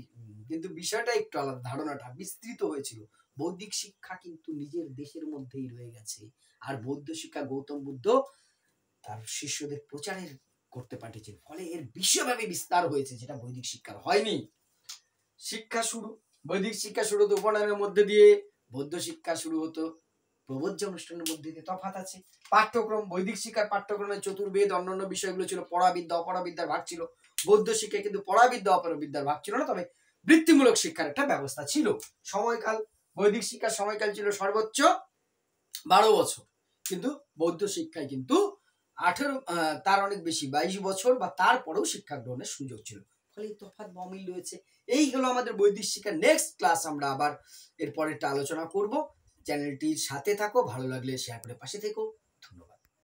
কিন্তু বিষয়টা একটু আলাদা, ধারণাটা বিস্তৃত হয়েছিল। বৌদ্ধিক শিক্ষা কিন্তু নিজের দেশের মধ্যেই রয়ে গেছে, আর বৌদ্ধ শিক্ষা গৌতম বুদ্ধ তার শিষ্যদের প্রচারের করতে পাঠিয়েছেন, ফলে এর বিশ্বব্যাপী বিস্তার হয়েছে, যেটা বৈদিক শিক্ষার হয়নি। শিক্ষা শুরু, বৈদিক শিক্ষা শুরু হতো উপনয়নের মধ্যে দিয়ে, বৌদ্ধ শিক্ষা শুরু হতো প্রবজ্জ অনুষ্ঠানের মধ্যে দিয়ে। তফাৎ আছে। পাঠ্যক্রম, বৈদিক শিক্ষার পাঠ্যক্রমে চতুর্বেদ, অন্যান্য বিষয়গুলো ছিল, পড়াবিদ্যা অপরাবিদ্যার ভাগ ছিল। বৌদ্ধ শিক্ষায় কিন্তু পড়াবিদ্যা অপরাবিদ্যার ভাগ ছিল না, তবে বৃত্তিমূলক শিক্ষার একটা ব্যবস্থা ছিল। সময়কাল, বৈদিক শিক্ষার সময়কাল ছিল সর্বোচ্চ 12 বছর, কিন্তু বৌদ্ধ শিক্ষায় কিন্তু 18, তার অনেক বেশি 22 বছর বা তারপরেও শিক্ষা গ্রহণের সুযোগ ছিল। ফলে তফাৎ বা অমিল রয়েছে। এই হলো আমাদের বৈদিক শিক্ষা। নেক্সট ক্লাস আমরা আবার এর পরেরটা আলোচনা করব। চ্যানেলটির সাথে থাকো, ভালো লাগলে শেয়ার করে পাশে থেকো।